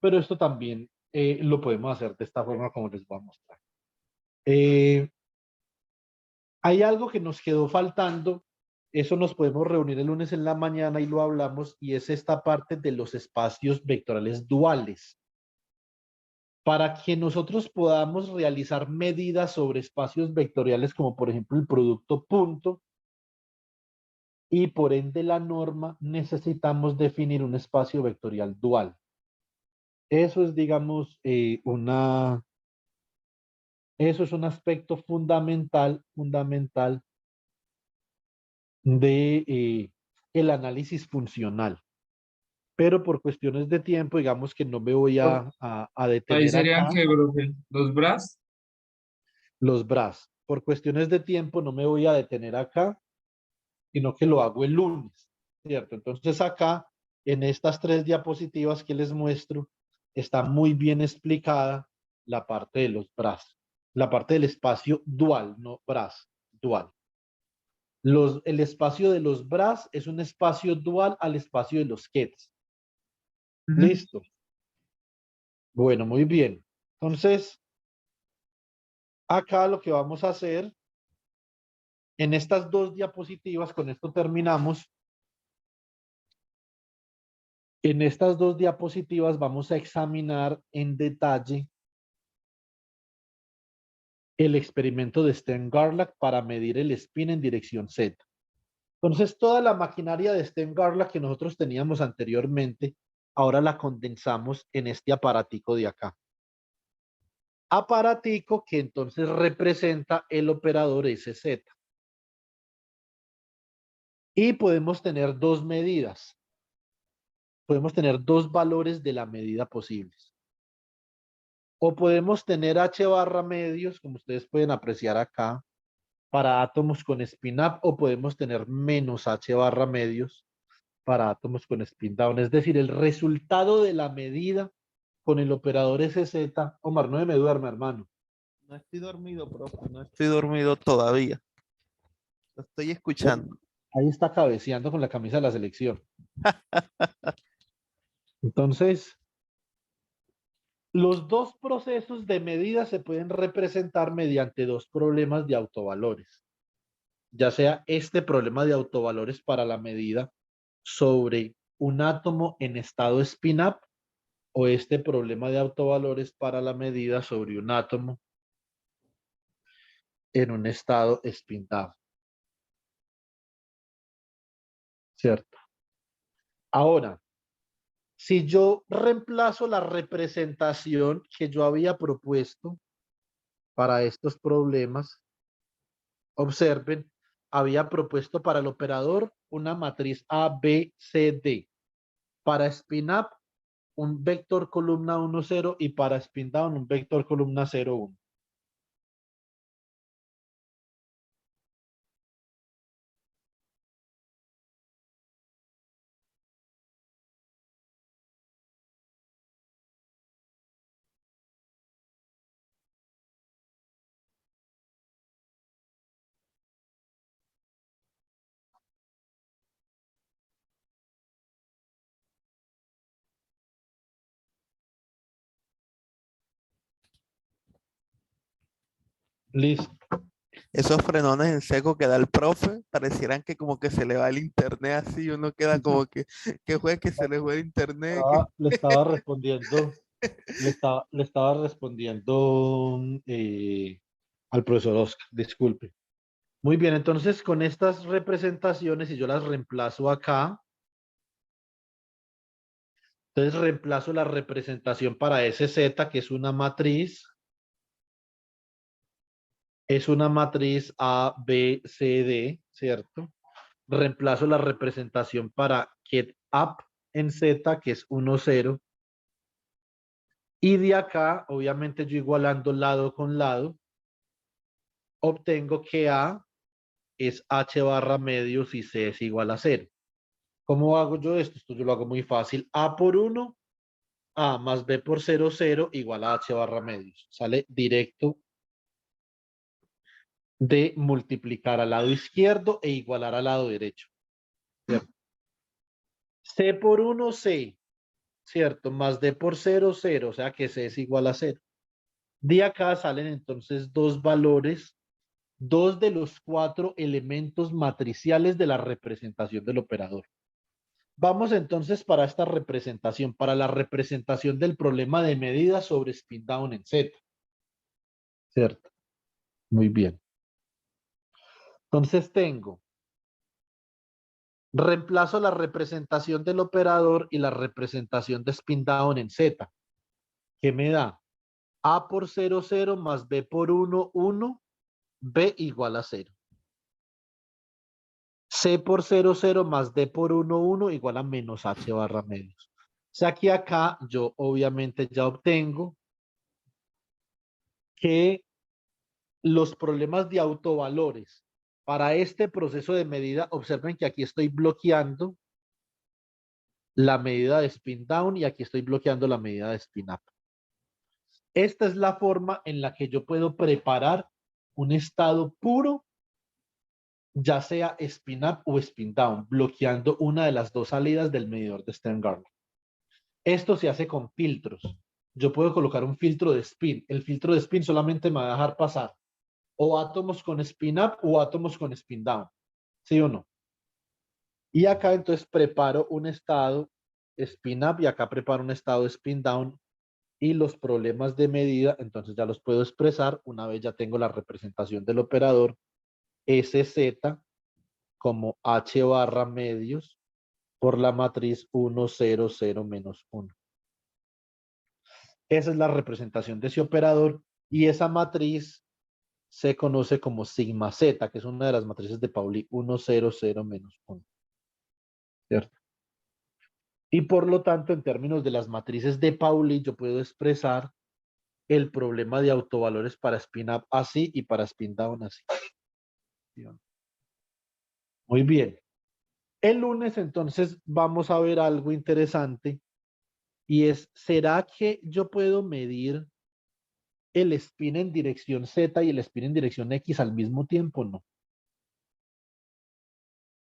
Pero esto también lo podemos hacer de esta forma como les voy a mostrar. Hay algo que nos quedó faltando, eso nos podemos reunir el lunes en la mañana y lo hablamos, y es esta parte de los espacios vectoriales duales. Para que nosotros podamos realizar medidas sobre espacios vectoriales, como por ejemplo el producto punto, y por ende la norma, necesitamos definir un espacio vectorial dual. Eso es, digamos, eso es un aspecto fundamental de el análisis funcional. Pero por cuestiones de tiempo, digamos que no me voy a Ahí detener serían acá. que, profe, los bras. Los bras. Por cuestiones de tiempo no me voy a detener acá, sino que lo hago el lunes, ¿cierto? Entonces acá, en estas 3 diapositivas que les muestro, está muy bien explicada la parte de los bras, la parte del espacio dual, no bras, dual. El espacio de los bras es un espacio dual al espacio de los kets. Ujú. Listo. Bueno, muy bien. Entonces, acá lo que vamos a hacer en estas 2 diapositivas, con esto terminamos. En estas 2 diapositivas vamos a examinar en detalle el experimento de Stern-Garlach para medir el spin en dirección Z. Entonces, toda la maquinaria de Stern-Garlach que nosotros teníamos anteriormente, ahora la condensamos en este aparatico de acá. Aparatico que entonces representa el operador SZ. Y podemos tener 2 medidas. Podemos tener 2 valores de la medida posibles. O podemos tener H barra medios, como ustedes pueden apreciar acá, para átomos con spin up, o podemos tener menos H barra medios para átomos con spin down. Es decir, el resultado de la medida con el operador SZ. Omar, no me duerme, hermano. No estoy dormido, profe, no estoy dormido todavía. Lo estoy escuchando. Ahí está cabeceando con la camisa de la selección. Entonces, los 2 procesos de medida se pueden representar mediante 2 problemas de autovalores. Ya sea este problema de autovalores para la medida sobre un átomo en estado spin-up, o este problema de autovalores para la medida sobre un átomo en un estado spin-down. ¿Cierto? Ahora, si yo reemplazo la representación que yo había propuesto para estos problemas, observen, había propuesto para el operador una matriz A, B, C, D. Para spin-up, un vector columna 1, 0, y para spin-down, un vector columna 0, 1. Listo. Esos frenones en seco que da el profe, parecieran que como que se le va el internet así, uno queda como que fue que se le fue el internet. Le estaba respondiendo, le estaba respondiendo al profesor Oscar, disculpe. Muy bien, entonces con estas representaciones, si yo las reemplazo acá, entonces reemplazo la representación para SZ, que es una matriz A, B, C, D, ¿cierto? Reemplazo la representación para get up en Z, que es 1, 0. Y de acá, obviamente yo igualando lado con lado, obtengo que A es H barra medios y C es igual a 0. ¿Cómo hago yo esto? Esto yo lo hago muy fácil. A por 1, A más B por 0, 0 igual a H barra medios. Sale directo de multiplicar al lado izquierdo e igualar al lado derecho. ¿Cierto? C por 1, C, ¿cierto? Más D por 0, 0, o sea que C es igual a 0. De acá salen entonces dos valores, dos de los 4 elementos matriciales de la representación del operador. Vamos entonces para esta representación, para la representación del problema de medida sobre spin down en Z. ¿Cierto? Muy bien. Entonces tengo, reemplazo la representación del operador y la representación de spin down en Z. ¿Qué me da? A por 0, 0 más B por 1, 1, B igual a 0. C por 0, 0 más D por 1, 1 igual a menos H barra medios. O sea que acá yo obviamente ya obtengo que los problemas de autovalores para este proceso de medida, observen que aquí estoy bloqueando la medida de spin down y aquí estoy bloqueando la medida de spin up. Esta es la forma en la que yo puedo preparar un estado puro, ya sea spin up o spin down, bloqueando una de las dos salidas del medidor de Stern-Garner. Esto se hace con filtros. Yo puedo colocar un filtro de spin. El filtro de spin solamente me va a dejar pasar o átomos con spin up o átomos con spin down. ¿Sí o no? Y acá entonces preparo un estado spin up y acá preparo un estado spin down y los problemas de medida entonces ya los puedo expresar una vez ya tengo la representación del operador SZ como H barra medios por la matriz 1, 0, 0, menos 1. Esa es la representación de ese operador y esa matriz se conoce como sigma Z, que es una de las matrices de Pauli 1, 0, 0, menos 1. ¿Cierto? Y por lo tanto, en términos de las matrices de Pauli, yo puedo expresar el problema de autovalores para spin up así y para spin down así. Muy bien. El lunes entonces vamos a ver algo interesante y es, ¿será que yo puedo medir el spin en dirección Z y el spin en dirección X al mismo tiempo? No.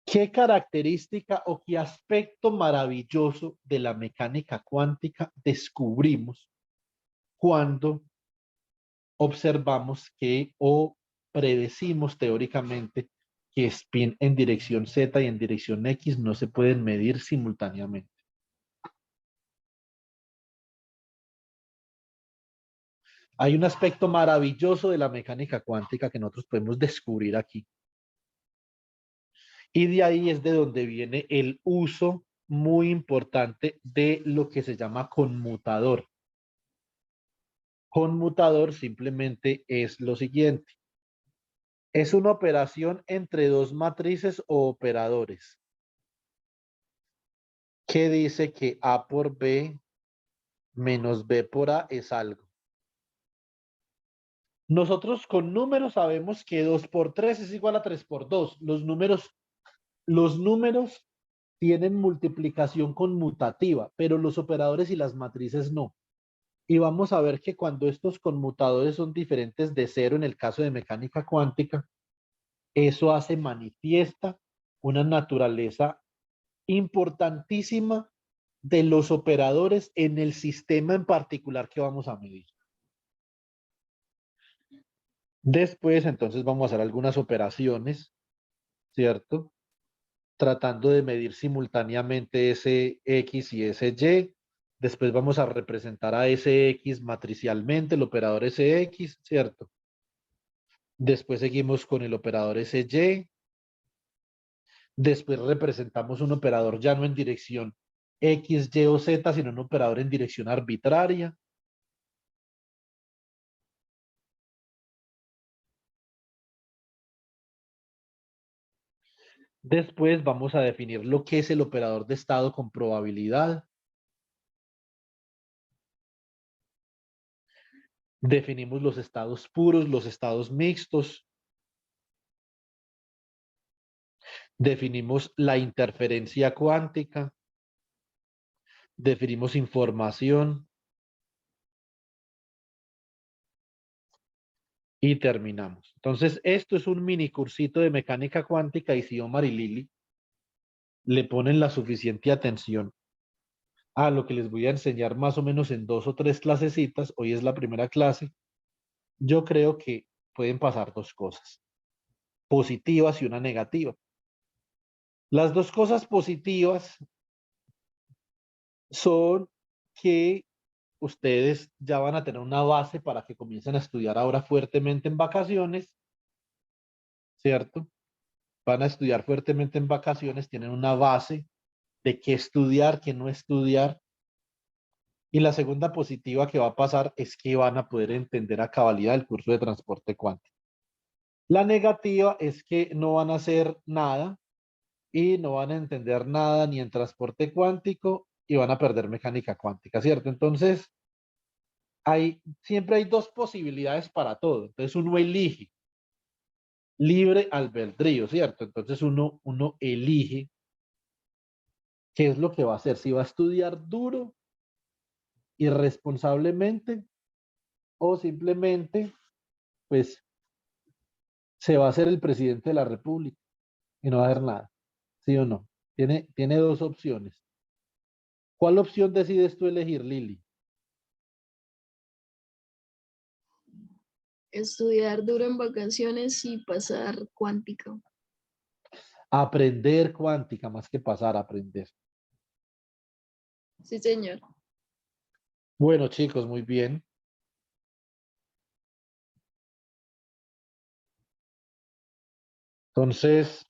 ¿Qué característica o qué aspecto maravilloso de la mecánica cuántica descubrimos cuando observamos que o predecimos teóricamente que spin en dirección Z y en dirección X no se pueden medir simultáneamente? Hay un aspecto maravilloso de la mecánica cuántica que nosotros podemos descubrir aquí. Y de ahí es de donde viene el uso muy importante de lo que se llama conmutador. Conmutador simplemente es lo siguiente. Es una operación entre dos matrices o operadores que dice que A por B menos B por A es algo. Nosotros con números sabemos que 2 por 3 es igual a 3 por 2. Los números tienen multiplicación conmutativa, pero los operadores y las matrices no. Y vamos a ver que cuando estos conmutadores son diferentes de cero en el caso de mecánica cuántica, eso hace manifiesta una naturaleza importantísima de los operadores en el sistema en particular que vamos a medir. Después, entonces, vamos a hacer algunas operaciones, ¿cierto? Tratando de medir simultáneamente ese X y ese Y. Después vamos a representar a ese X matricialmente, el operador SX, ¿cierto? Después seguimos con el operador SY. Después representamos un operador ya no en dirección X, Y o Z, sino un operador en dirección arbitraria. Después vamos a definir lo que es el operador de estado con probabilidad. Definimos los estados puros, los estados mixtos. Definimos la interferencia cuántica. Definimos información. Y terminamos. Entonces, esto es un mini cursito de mecánica cuántica y si Omar y Lili le ponen la suficiente atención a lo que les voy a enseñar más o menos en 2 o 3 clasecitas, hoy es la primera clase, yo creo que pueden pasar dos cosas, positivas y una negativa. Las dos cosas positivas son que ustedes ya van a tener una base para que comiencen a estudiar ahora fuertemente en vacaciones, ¿cierto? Van a estudiar fuertemente en vacaciones, tienen una base de qué estudiar, qué no estudiar. Y la segunda positiva que va a pasar es que van a poder entender a cabalidad el curso de transporte cuántico. La negativa es que no van a hacer nada y no van a entender nada ni en transporte cuántico y van a perder mecánica cuántica, ¿cierto? Entonces, siempre hay dos posibilidades para todo. Entonces, uno elige libre albedrío, ¿cierto? Entonces, uno elige qué es lo que va a hacer, si va a estudiar duro, irresponsablemente o simplemente, pues, se va a hacer el presidente de la República y no va a hacer nada, ¿sí o no? Tiene dos opciones. ¿Cuál opción decides tú elegir, Lili? Estudiar duro en vacaciones y pasar cuántica. Aprender cuántica más que pasar a aprender. Sí, señor. Bueno, chicos, muy bien. Entonces,